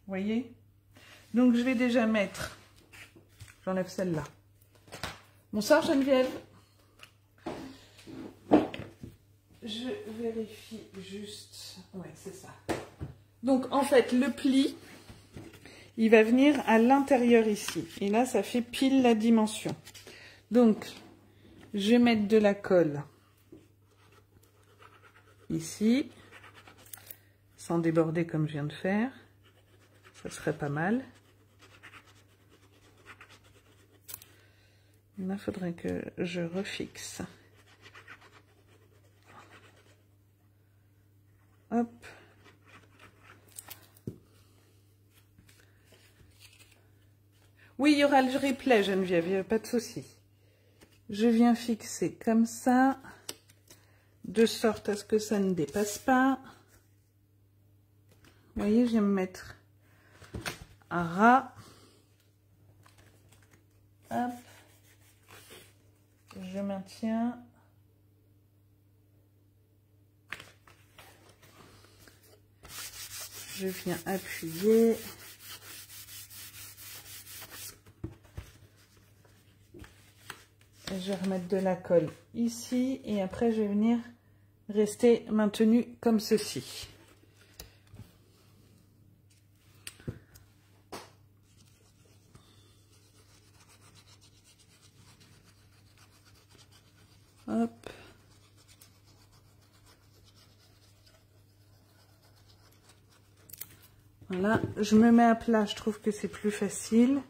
Vous voyez? Donc, je vais déjà mettre, j'enlève celle-là. Bonsoir Geneviève. Je vérifie juste, ouais, c'est ça. Donc, en fait, le pli, il va venir à l'intérieur ici. Et là, ça fait pile la dimension. Donc, je vais mettre de la colle ici, sans déborder comme je viens de faire. Ça serait pas mal. Là, il faudrait que je refixe. Hop. Oui, il y aura le replay, Geneviève, il n'y a pas de souci. Je viens fixer comme ça, de sorte à ce que ça ne dépasse pas. Vous voyez, je vais me mettre un ras. Hop. Je maintiens. Je viens appuyer. Je vais remettre de la colle ici et après je vais venir rester maintenu comme ceci. Hop. Voilà, je me mets à plat, je trouve que c'est plus facile.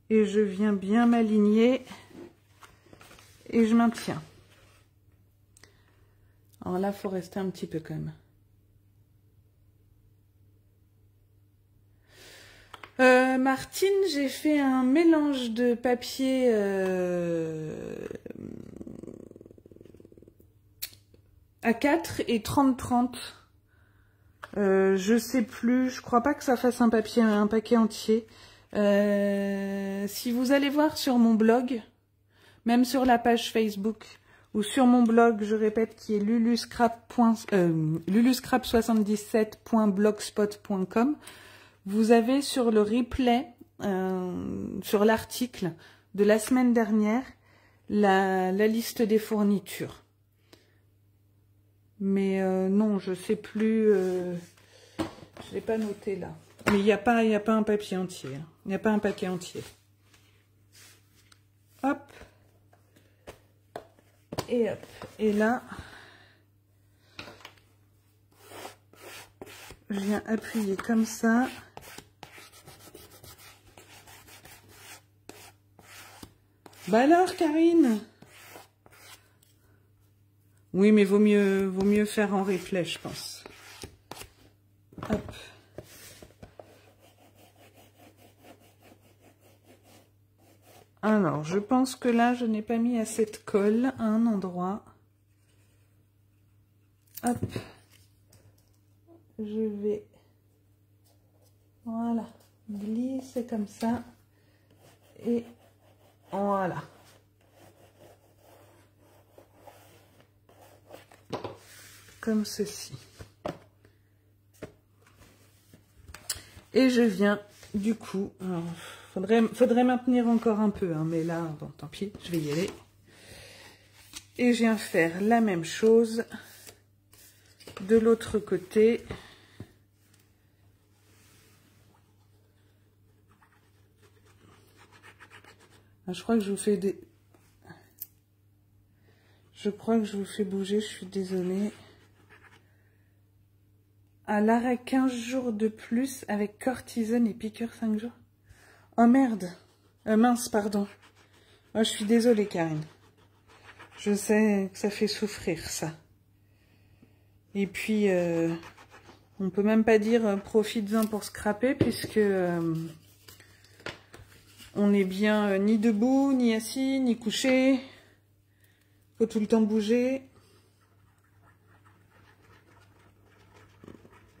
Et je viens bien m'aligner. Et je maintiens. Alors là, il faut rester un petit peu quand même. Martine, j'ai fait un mélange de papier A4 et 30-30. Je sais plus, je crois pas que ça fasse un paquet entier. Si vous allez voir sur mon blog, même sur la page Facebook ou sur mon blog, je répète, qui est luluscrap77.blogspot.com, vous avez sur le replay, sur l'article de la semaine dernière, la liste des fournitures. Mais non, je sais plus, je l'ai pas noté là. Mais il n'y a pas un papier entier. Il n'y a pas un paquet entier. Hop. Et hop. Et là, je viens appuyer comme ça. Bah alors, Karine? Oui, mais vaut mieux faire en replay, je pense. Hop. Alors, je pense que là, je n'ai pas mis assez de colle à un endroit. Hop. Je vais, voilà, glisser comme ça. Et voilà. Comme ceci. Et je viens, du coup, alors, faudrait maintenir encore un peu, hein, mais là, bon, tant pis, je vais y aller. Et je viens faire la même chose de l'autre côté. Ah, je crois que je vous fais des... Je crois que je vous fais bouger, je suis désolée. À l'arrêt 15 jours de plus avec cortisone et piqûre 5 jours. Oh merde. Mince, pardon. Oh, je suis désolée, Karine. Je sais que ça fait souffrir, ça. Et puis, on peut même pas dire profites-en pour scraper, puisque on n'est bien ni debout, ni assis, ni couché. Faut tout le temps bouger.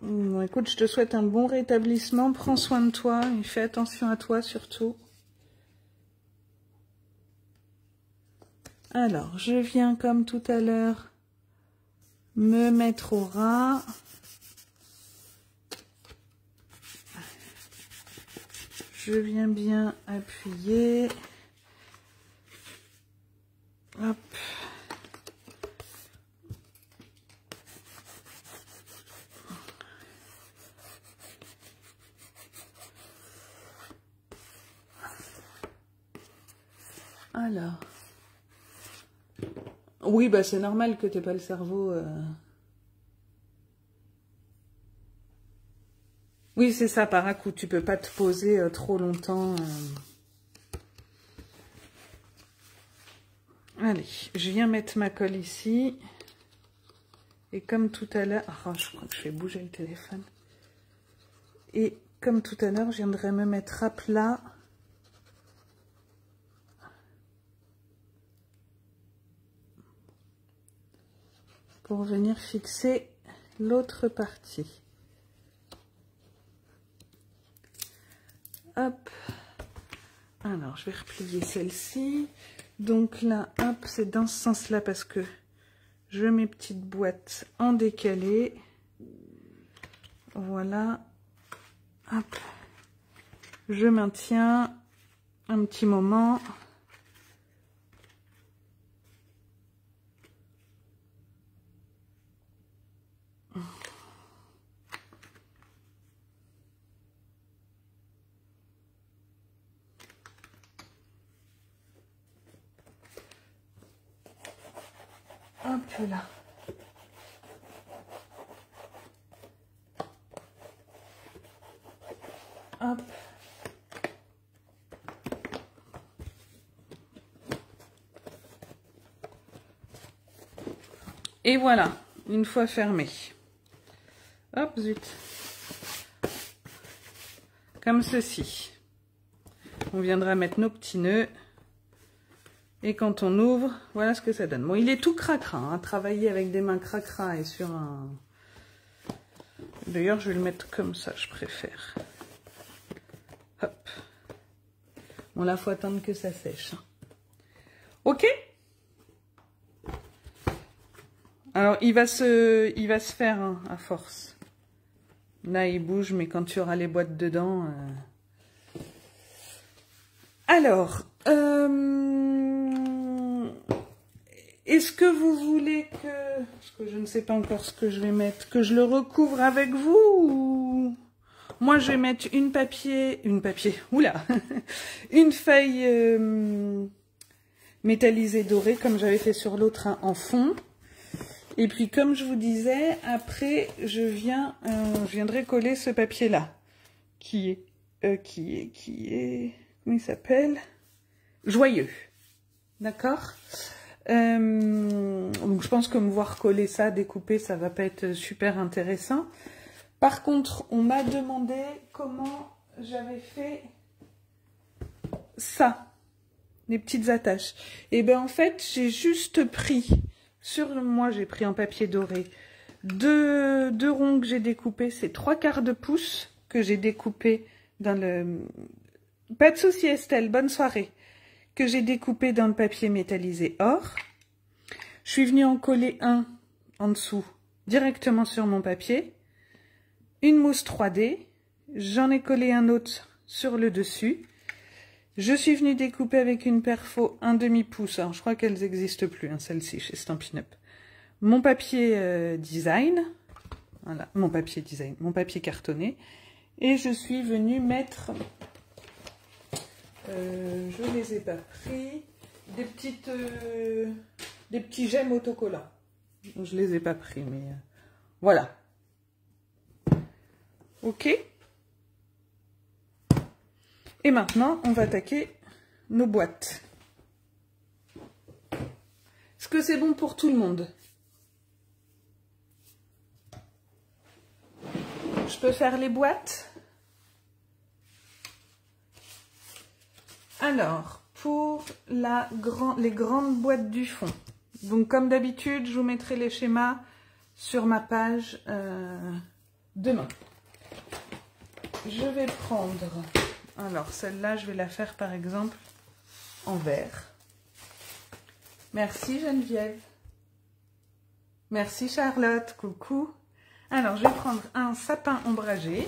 Bon, écoute, je te souhaite un bon rétablissement. Prends soin de toi et fais attention à toi surtout. Alors, je viens comme tout à l'heure me mettre au ras. Je viens bien appuyer. Hop. Alors. Oui, bah c'est normal que tu n'aies pas le cerveau... Oui, c'est ça, par un coup, tu peux pas te poser trop longtemps. Allez, je viens mettre ma colle ici. Et comme tout à l'heure... Oh, je crois que je vais bouger le téléphone. Et comme tout à l'heure, je viendrai me mettre à plat. Pour venir fixer l'autre partie. Hop. Alors, je vais replier celle-ci. Donc là, hop, c'est dans ce sens-là parce que je mets petite boîte en décalé. Voilà. Hop. Je maintiens un petit moment. Hop là. Hop. Et voilà, une fois fermé. Hop, zut. Comme ceci. On viendra mettre nos petits nœuds. Et quand on ouvre, voilà ce que ça donne. Bon, il est tout cracra, hein, travailler avec des mains cracra et sur un... D'ailleurs, je vais le mettre comme ça, je préfère. Hop. Bon, là, il faut attendre que ça sèche. Ok? Alors, il va se faire, hein, à force. Là, il bouge, mais quand tu auras les boîtes dedans... Alors, est-ce que vous voulez que... Parce que je ne sais pas encore ce que je vais mettre. Que je le recouvre avec vous ou... Moi, je vais mettre une oula, une feuille métallisée dorée, comme j'avais fait sur l'autre, hein, en fond. Et puis, comme je vous disais, après, je viendrai coller ce papier-là, qui est, comment il s'appelle? Joyeux. D'accord? Donc, je pense que me voir coller ça, découper, ça va pas être super intéressant. Par contre, on m'a demandé comment j'avais fait ça, les petites attaches. Et bien, en fait, j'ai juste pris, moi, j'ai pris en papier doré, deux ronds que j'ai découpés, c'est 3/4 de pouce que j'ai découpé dans le... Pas de souci, Estelle, bonne soirée. Que j'ai découpé dans le papier métallisé or. Je suis venue en coller un en dessous, directement sur mon papier. Une mousse 3D, j'en ai collé un autre sur le dessus. Je suis venue découper avec une perfo 1/2 pouce. Alors, je crois qu'elles n'existent plus, hein, celle-ci, chez Stampin' Up. Mon papier design. Voilà, mon papier design, mon papier cartonné. Et je suis venue mettre... je les ai pas pris. Des petits gemmes autocollants. Je les ai pas pris, mais... voilà. Ok. Et maintenant, on va attaquer nos boîtes. Est-ce que c'est bon pour tout le monde? Je peux faire les boîtes? Alors, pour les grandes boîtes du fond. Donc, comme d'habitude, je vous mettrai les schémas sur ma page demain. Je vais prendre, alors celle-là, je vais la faire par exemple en vert. Merci Geneviève. Merci Charlotte, coucou. Alors, je vais prendre un sapin ombragé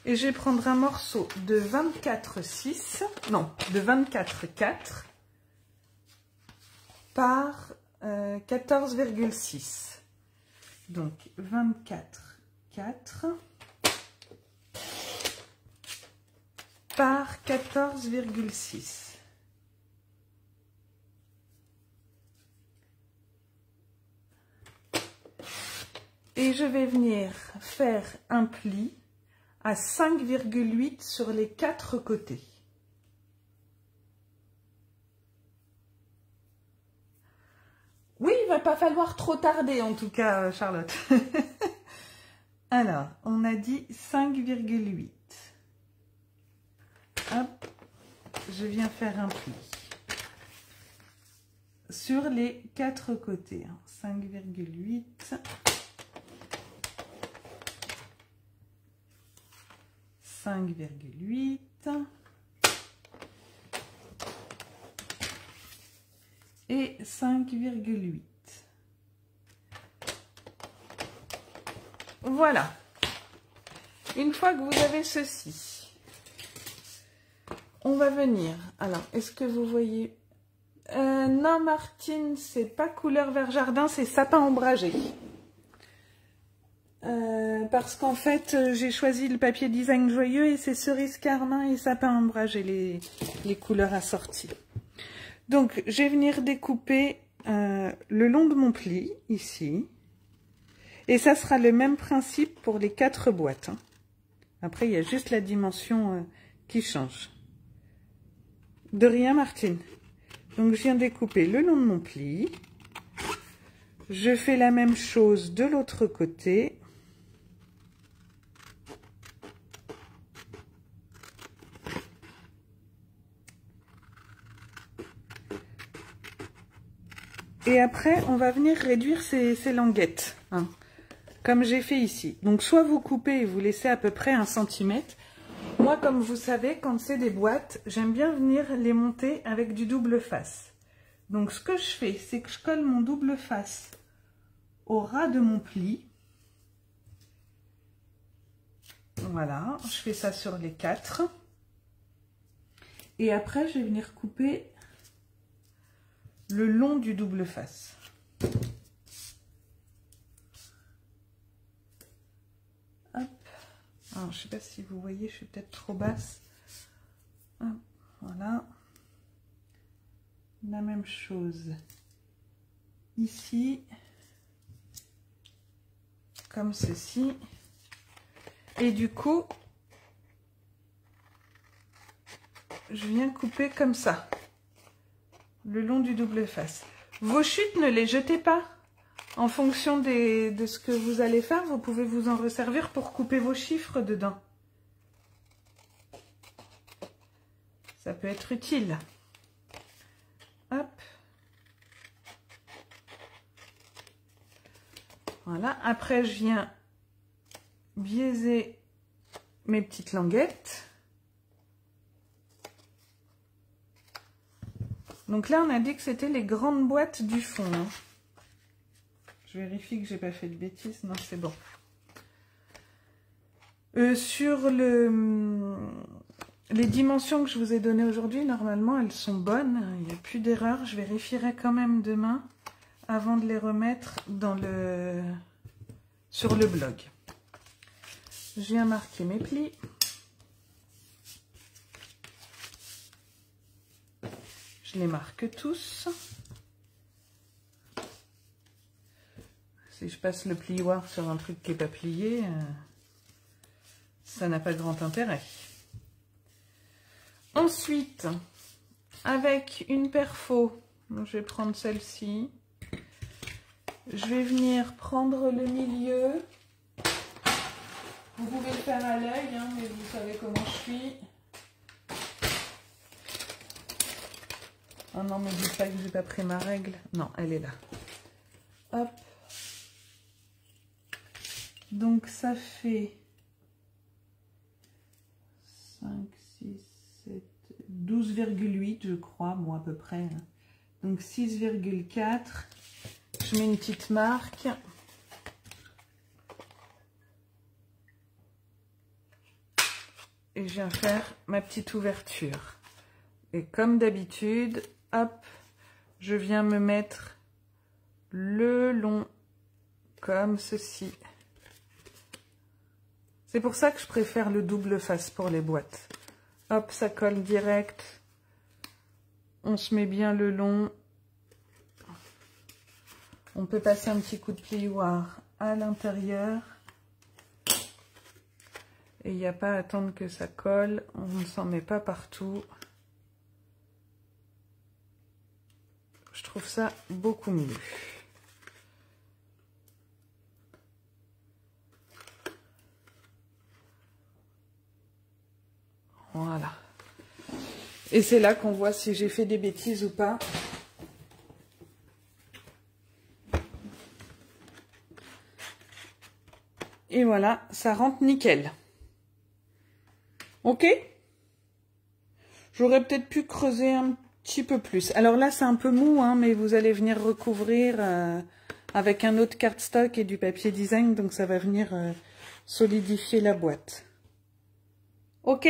et je vais prendre un morceau de 24,6, non, de 24,4 par 14,6. Donc, 24,4 par 14,6. Et je vais venir faire un pli à 5,8 sur les 4 côtés. Oui, il ne va pas falloir trop tarder en tout cas, Charlotte. Alors, on a dit 5,8. Hop, je viens faire un pli sur les 4 côtés. 5,8. 5,8 et 5,8. Voilà. Une fois que vous avez ceci, on va venir. Alors, est-ce que vous voyez? Non, Martine, c'est pas couleur vert jardin, c'est sapin ombragé. Parce qu'en fait, j'ai choisi le papier design joyeux et c'est cerise carmin et sapin ombragé, les couleurs assorties. Donc, je vais venir découper le long de mon pli, ici. Et ça sera le même principe pour les 4 boîtes. Hein. Après, il y a juste la dimension qui change. De rien, Martine. Donc, je viens découper le long de mon pli. Je fais la même chose de l'autre côté. Et après, on va venir réduire ces languettes, hein, comme j'ai fait ici. Donc, soit vous coupez et vous laissez à peu près 1 cm. Moi, comme vous savez, quand c'est des boîtes, j'aime bien venir les monter avec du double face. Donc, ce que je fais, c'est que je colle mon double face au ras de mon pli. Voilà, je fais ça sur les 4. Et après, je vais venir couper le long du double face. Hop. Alors, je sais pas si vous voyez, je suis peut-être trop basse. Hop, voilà. La même chose ici, comme ceci. Et du coup, je viens couper comme ça, le long du double face. Vos chutes, ne les jetez pas. En fonction de ce que vous allez faire, vous pouvez vous en resservir pour couper vos chiffres dedans. Ça peut être utile. Hop. Voilà. Après, je viens biaiser mes petites languettes. Donc là, on a dit que c'était les grandes boîtes du fond. Hein. Je vérifie que j'ai pas fait de bêtises. Non, c'est bon. Sur les dimensions que je vous ai données aujourd'hui, normalement, elles sont bonnes. Il n'y a plus d'erreur. Je vérifierai quand même demain avant de les remettre sur le blog. Je viens marquer mes plis. Je les marque tous. Si je passe le plioir sur un truc qui n'est pas plié, ça n'a pas grand intérêt. Ensuite, avec une perfo, je vais prendre celle-ci. Je vais venir prendre le milieu. Vous pouvez le faire à l'œil, hein, mais vous savez comment je suis. Oh non, mais dites pas que j'ai pas pris ma règle. Non, elle est là. Hop. Donc ça fait 5, 6, 7, 12,8 je crois, bon à peu près. Donc 6,4. Je mets une petite marque. Et je viens faire ma petite ouverture. Et comme d'habitude, hop, je viens me mettre le long comme ceci. C'est pour ça que je préfère le double face pour les boîtes. Hop, ça colle direct. On se met bien le long. On peut passer un petit coup de plioir à l'intérieur. Et il n'y a pas à attendre que ça colle. On ne s'en met pas partout. Je trouve ça beaucoup mieux. Voilà. Et c'est là qu'on voit si j'ai fait des bêtises ou pas. Et voilà, ça rentre nickel. Ok? J'aurais peut-être pu creuser un petit peu plus. Alors là, c'est un peu mou, hein, mais vous allez venir recouvrir avec un autre cardstock et du papier design. Donc ça va venir solidifier la boîte. Ok?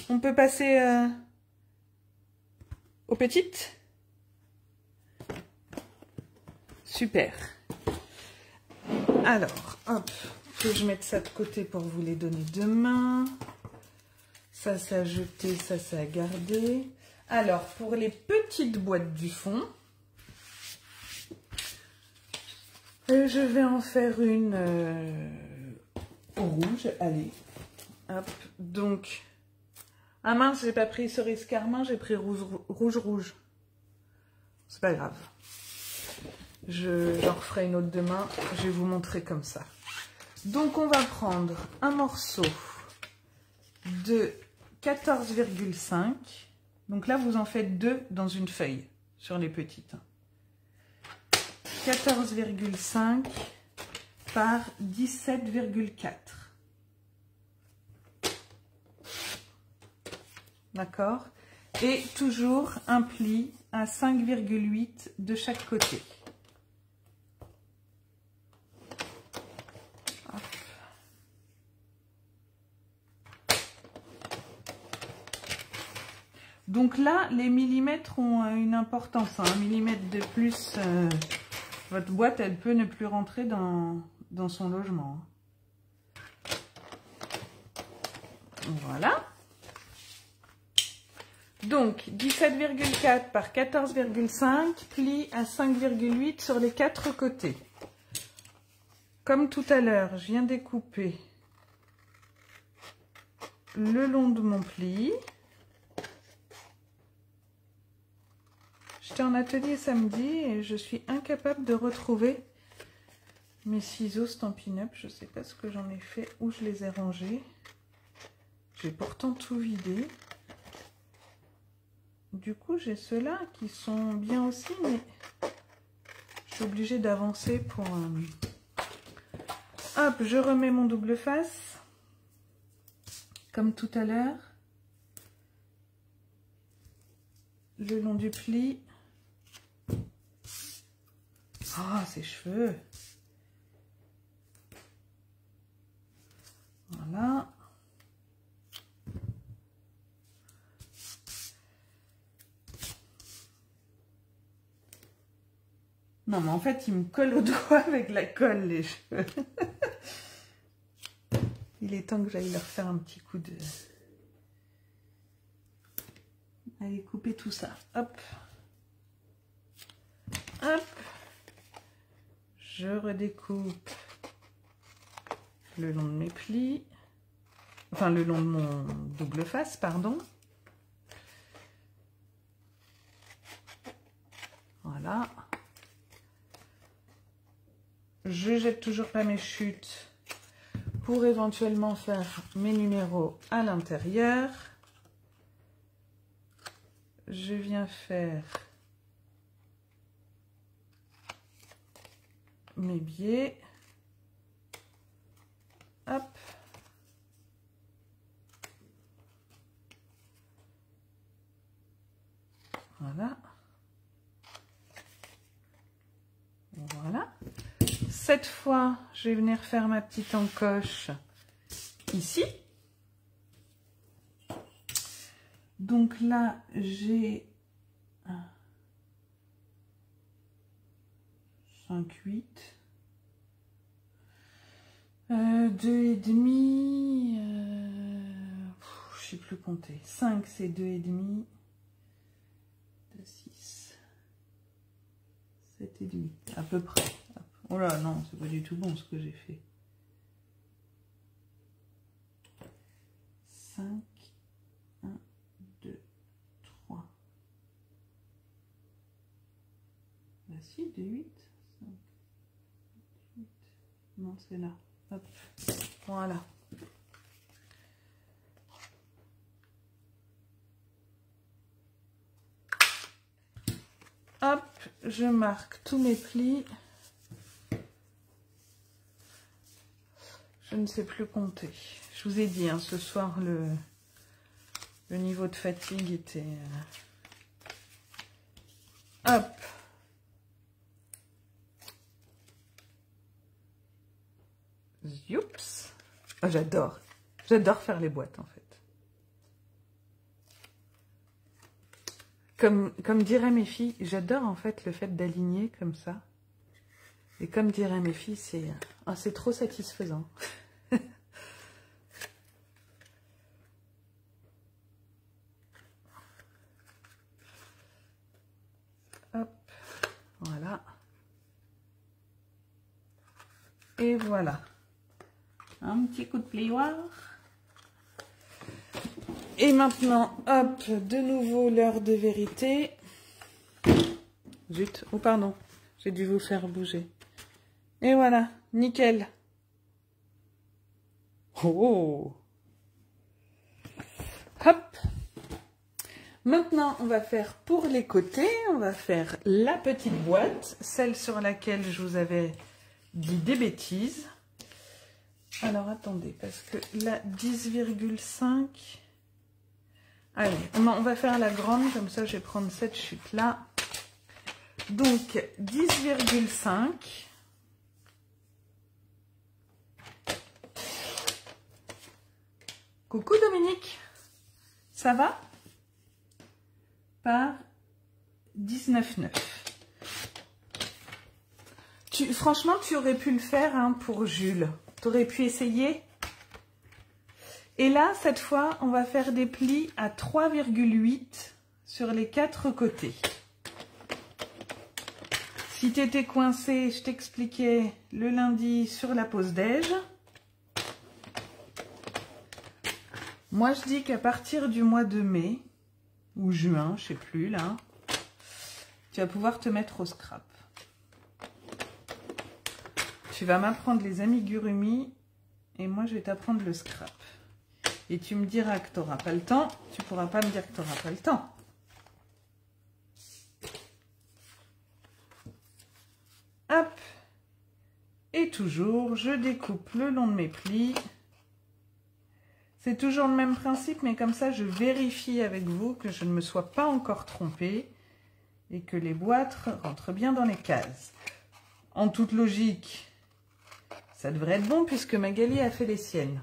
On peut passer aux petites? Super. Alors, hop, que je mette ça de côté pour vous les donner demain. Ça, c'est à jeter, ça, c'est à garder. Alors, pour les petites boîtes du fond, Et je vais en faire une rouge. Allez, hop. Donc, ah mince, j'ai pas pris cerise carmin, j'ai pris rouge. C'est pas grave. J'en referai une autre demain. Je vais vous montrer comme ça. Donc, on va prendre un morceau de 14,5. Donc là, vous en faites 2 dans une feuille sur les petites. 14,5 par 17,4. D'accord? Et toujours un pli à 5,8 de chaque côté. Hop. Donc là, les millimètres ont une importance. Un millimètre de plus, votre boîte, elle peut ne plus rentrer dans son logement. Voilà. Donc, 17,4 par 14,5, pli à 5,8 sur les 4 côtés. Comme tout à l'heure, je viens découper le long de mon pli. J'étais en atelier samedi et je suis incapable de retrouver mes ciseaux Stampin' Up. Je ne sais pas ce que j'en ai fait, où je les ai rangés. J'ai pourtant tout vidé. Du coup, j'ai ceux-là qui sont bien aussi, mais je suis obligée d'avancer pour... Hop, je remets mon double face, comme tout à l'heure, le long du pli. Oh, ses cheveux! Voilà. Non, mais en fait, il me colle au doigt avec la colle, les cheveux. Il est temps que j'aille leur faire un petit coup de... Allez, couper tout ça. Hop. Hop. Je redécoupe le long de mes plis. Enfin, le long de mon double face, pardon. Voilà. Je jette toujours pas mes chutes pour éventuellement faire mes numéros à l'intérieur. Je viens faire mes biais. Hop. Voilà. Voilà. Cette fois, je vais venir faire ma petite encoche ici. Donc là, j'ai 5, 8, 2,5, je sais plus compter. 5, c'est 2,5, 6, 7,5, à peu près. Oh là, non, c'est pas du tout bon ce que j'ai fait. 5, 1, 2, 3. Bah si, 2, 8, 5, 8. Non, c'est là. Hop, voilà. Hop, je marque tous mes plis. Je ne sais plus compter. Je vous ai dit, hein, ce soir, le niveau de fatigue était... Hop. Youps. Oh, j'adore. J'adore faire les boîtes, en fait. Comme diraient mes filles, j'adore, en fait, le fait d'aligner comme ça. Et comme diraient mes filles, c'est trop satisfaisant. Hop, voilà. Et voilà. Un petit coup de plioir. Et maintenant, hop, de nouveau l'heure de vérité. Zut, oh pardon, j'ai dû vous faire bouger. Et voilà, nickel. Oh! Hop! Maintenant, on va faire pour les côtés, on va faire la petite boîte, celle sur laquelle je vous avais dit des bêtises. Alors, attendez, parce que la 10,5... Allez, on va faire la grande, comme ça je vais prendre cette chute-là. Donc, 10,5. Coucou Dominique, ça va? Par 19,9. Franchement, tu aurais pu le faire hein, pour Jules. Tu aurais pu essayer. Et là, cette fois, on va faire des plis à 3,8 sur les 4 côtés. Si tu étais coincé, je t'expliquais le lundi sur la pause déj. Moi, je dis qu'à partir du mois de mai, ou juin, je sais plus, là, tu vas pouvoir te mettre au scrap. Tu vas m'apprendre les amigurumi et moi, je vais t'apprendre le scrap. Et tu me diras que tu n'auras pas le temps, tu ne pourras pas me dire que tu n'auras pas le temps. Hop. Et toujours, je découpe le long de mes plis. C'est toujours le même principe, mais comme ça, je vérifie avec vous que je ne me sois pas encore trompée et que les boîtes rentrent bien dans les cases. En toute logique, ça devrait être bon puisque Magali a fait les siennes.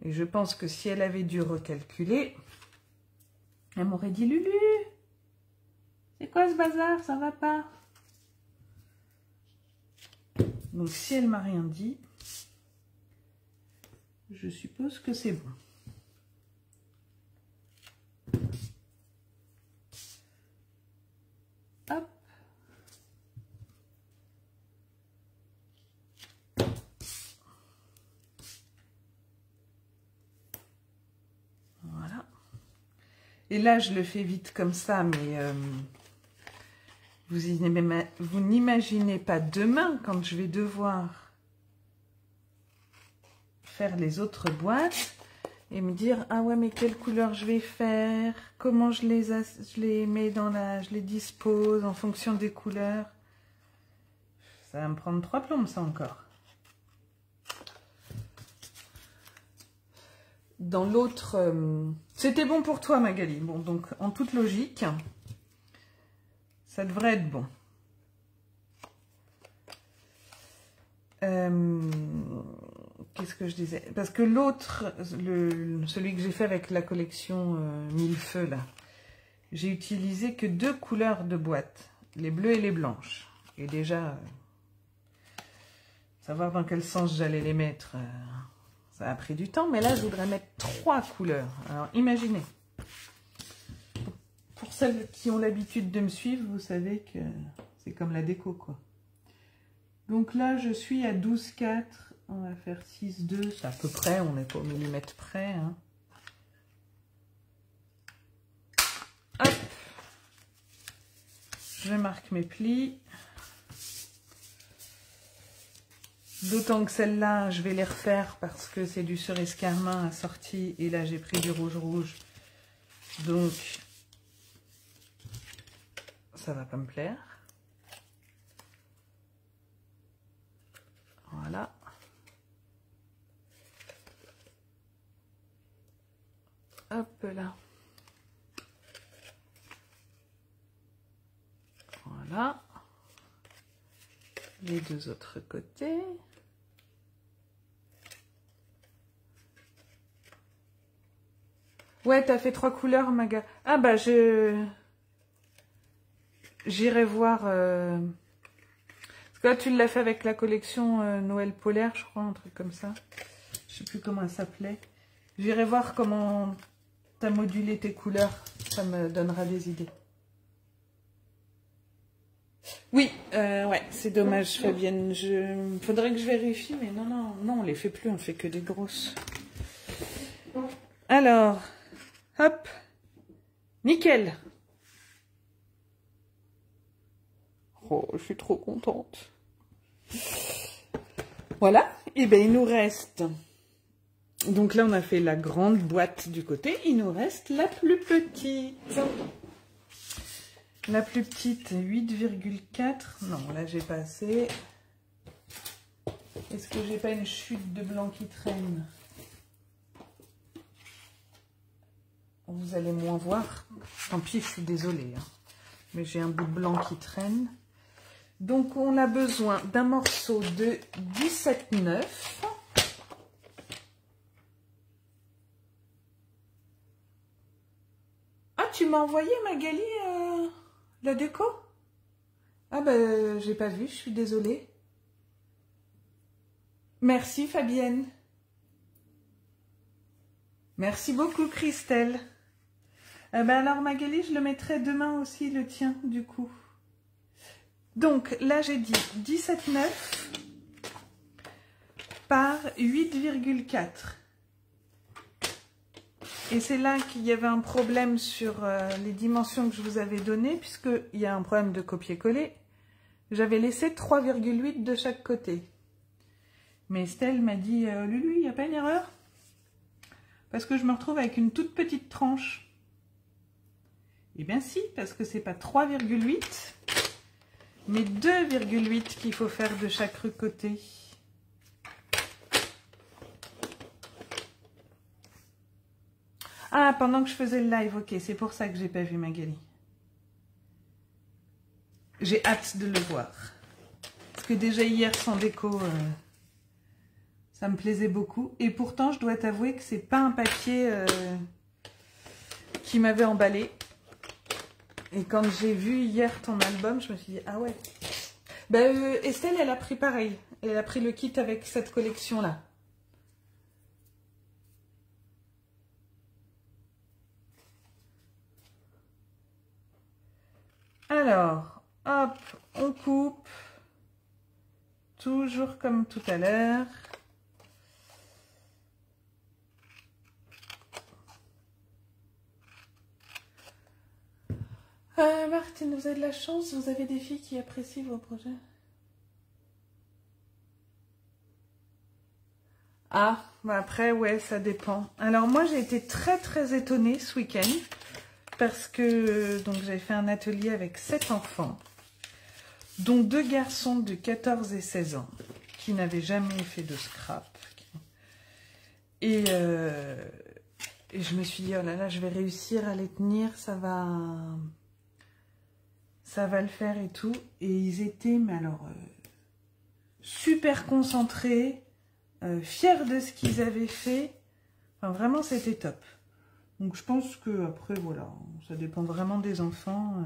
Et je pense que si elle avait dû recalculer, elle m'aurait dit « Lulu, c'est quoi ce bazar? Ça va pas ?» Donc si elle m'a rien dit, je suppose que c'est bon. Hop. Voilà. Et là, je le fais vite comme ça, mais vous n'imaginez pas demain, quand je vais devoir faire les autres boîtes et me dire ah ouais mais quelle couleur je vais faire, comment je les mets dans je les dispose en fonction des couleurs. Ça va me prendre 3 plombes ça encore. Dans l'autre c'était bon pour toi Magali, bon donc en toute logique ça devrait être bon. Qu'est-ce que je disais? Parce que l'autre, celui que j'ai fait avec la collection Millefeuilles, là, j'ai utilisé que 2 couleurs de boîte, les bleues et les blanches. Et déjà, savoir dans quel sens j'allais les mettre, ça a pris du temps. Mais là, je voudrais mettre 3 couleurs. Alors, imaginez. Pour celles qui ont l'habitude de me suivre, vous savez que c'est comme la déco, quoi. Donc là, je suis à 12,4. On va faire 6,2. C'est à peu près, on n'est pas au millimètre près. Hein. Hop. Je marque mes plis. D'autant que celle-là, je vais les refaire parce que c'est du cerise carmin assorti. Et là, j'ai pris du rouge. Donc, ça va pas me plaire. Voilà. Hop là. Voilà. Les 2 autres côtés. Ouais, t'as fait 3 couleurs, Maga. Ah bah j'irai voir. Parce que là, tu l'as fait avec la collection Noël polaire, je crois, un truc comme ça. Je sais plus comment elle s'appelait. J'irai voir comment tu as modulé tes couleurs. Ça me donnera des idées. Oui, ouais, c'est dommage, Fabienne. Faudrait que je vérifie, mais non, non, non, on les fait plus, on fait que des grosses. Alors, hop, nickel. Oh, je suis trop contente. Voilà, et bien il nous reste... Donc là, on a fait la grande boîte du côté. Il nous reste la plus petite. La plus petite, 8,4. Non, là, j'ai pas assez. Est-ce que j'ai pas une chute de blanc qui traîne? Vous allez moins voir. Tant pis, je suis désolée. Hein. Mais j'ai un bout de blanc qui traîne. Donc, on a besoin d'un morceau de 17,9. Ah, tu m'as envoyé, Magali, la déco? Ah ben, j'ai pas vu, je suis désolée. Merci, Fabienne. Merci beaucoup, Christelle. Ben alors, Magali, je le mettrai demain aussi, le tien, du coup. Donc, là, j'ai dit 17,9 par 8,4. Et c'est là qu'il y avait un problème sur les dimensions que je vous avais données, puisqu'il y a un problème de copier-coller. J'avais laissé 3,8 de chaque côté. Mais Estelle m'a dit, Lulu, il n'y a pas une erreur? Parce que je me retrouve avec une toute petite tranche. Eh bien si, parce que c'est pas 3,8, mais 2,8 qu'il faut faire de chaque côté. Ah, pendant que je faisais le live, ok, c'est pour ça que j'ai pas vu Magali. J'ai hâte de le voir. Parce que déjà hier, sans déco, ça me plaisait beaucoup. Et pourtant, je dois t'avouer que c'est pas un papier qui m'avait emballé. Et quand j'ai vu hier ton album, je me suis dit, ah ouais. Ben, Estelle, elle a pris pareil. Elle a pris le kit avec cette collection-là. Alors, hop, on coupe. Toujours comme tout à l'heure. Martine, vous avez de la chance, vous avez des filles qui apprécient vos projets. Ah, bah après, ouais, ça dépend. Alors moi, j'ai été très très étonnée ce week-end parce que donc j'ai fait un atelier avec 7 enfants, dont 2 garçons de 14 et 16 ans qui n'avaient jamais fait de scrap. Et je me suis dit, oh là là, je vais réussir à les tenir, ça va le faire et tout. Et ils étaient, mais alors, super concentrés, fiers de ce qu'ils avaient fait. Enfin, vraiment, c'était top. Donc, je pense que après, voilà, ça dépend vraiment des enfants.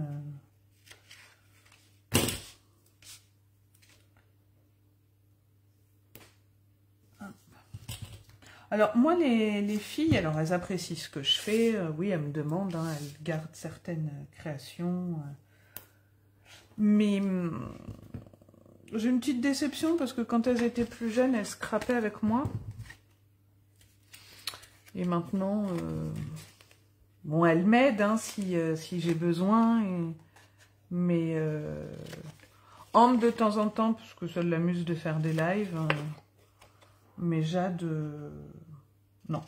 Alors, moi, les filles, alors, elles apprécient ce que je fais. Oui, elles me demandent, hein, elles gardent certaines créations. Mais j'ai une petite déception parce que quand elles étaient plus jeunes, elles scrapaient avec moi. Et maintenant, bon, elles m'aident hein, si j'ai besoin. Mais Ambre de temps en temps, parce que ça l'amuse de faire des lives. Mais Jade, non.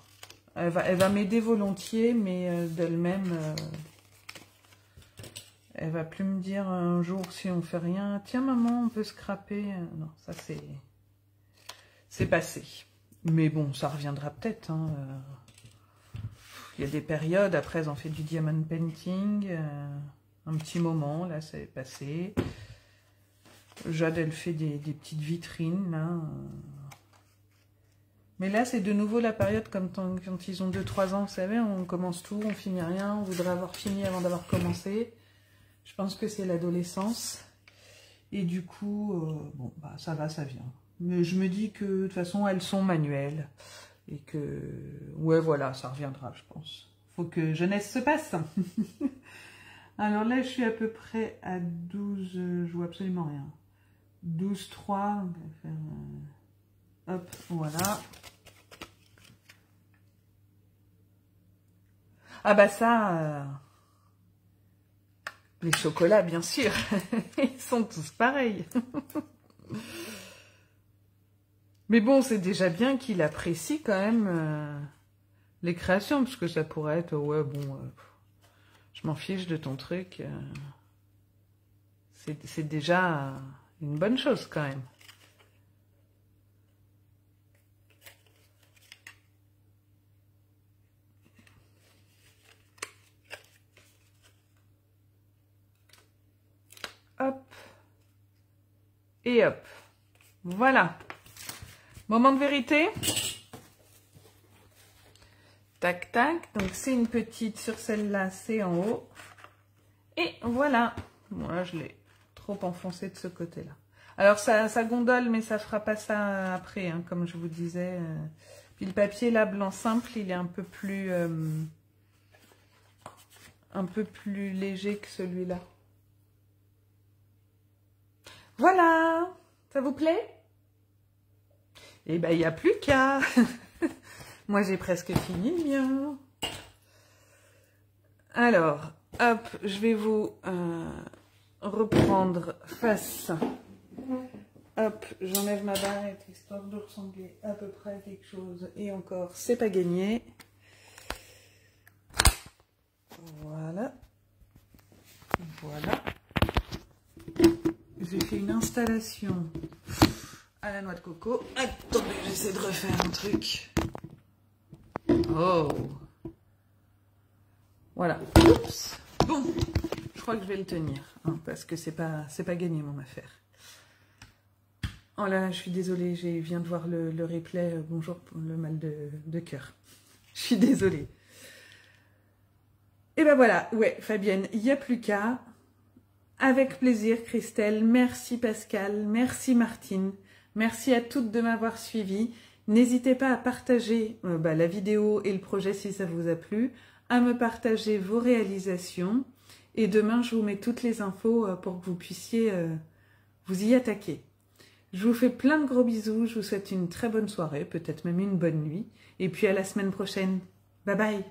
Elle va m'aider volontiers, mais d'elle-même... elle va plus me dire un jour si on fait rien. Tiens maman, on peut scraper. Non, ça c'est passé. Mais bon, ça reviendra peut-être. Hein. Il y a des périodes. Après, elles ont fait du diamond painting. Un petit moment, là, ça est passé. Jade, elle fait des petites vitrines, là. Mais là, c'est de nouveau la période comme quand ils ont 2-3 ans, vous savez, on commence tout, on finit rien. On voudrait avoir fini avant d'avoir commencé. Je pense que c'est l'adolescence. Et du coup, bon, bah, ça va, ça vient. Mais je me dis que, de toute façon, elles sont manuelles. Et que, ouais, voilà, ça reviendra, je pense. Faut que jeunesse se passe. Alors là, je suis à peu près à 12, je vois absolument rien. 12, 3, on va faire, hop, voilà. Ah bah ça, les chocolats, bien sûr, ils sont tous pareils. Mais bon, c'est déjà bien qu'il apprécie quand même les créations, parce que ça pourrait être, ouais, bon, je m'en fiche de ton truc. C'est déjà une bonne chose quand même. Hop. Et hop. Voilà. Moment de vérité. Tac, tac. Donc, c'est une petite. Sur celle-là, c'est en haut. Et voilà. Moi, je l'ai trop enfoncé de ce côté-là. Alors, ça gondole, mais ça fera pas ça après, hein, comme je vous disais. Puis le papier, là, blanc simple, il est un peu plus léger que celui-là. Voilà. Ça vous plaît? Eh ben, il n'y a plus qu'à. Moi, j'ai presque fini le mien. Alors, hop, je vais vous reprendre face. Hop, j'enlève ma barrette histoire de ressembler à peu près à quelque chose. Et encore, c'est pas gagné. Voilà. Voilà. J'ai fait une installation à la noix de coco. Attendez, j'essaie de refaire un truc. Oh. Voilà. Oups. Bon, je crois que je vais le tenir, hein, parce que c'est pas gagné mon affaire. Oh là là, je suis désolée, je viens de voir le replay. Bonjour pour le mal de cœur. Je suis désolée. Et ben voilà, ouais, Fabienne, il n'y a plus qu'à. Avec plaisir, Christelle. Merci Pascal, merci Martine. Merci à toutes de m'avoir suivi. N'hésitez pas à partager la vidéo et le projet si ça vous a plu, à me partager vos réalisations. Et demain, je vous mets toutes les infos pour que vous puissiez vous y attaquer. Je vous fais plein de gros bisous. Je vous souhaite une très bonne soirée, peut-être même une bonne nuit. Et puis à la semaine prochaine. Bye bye.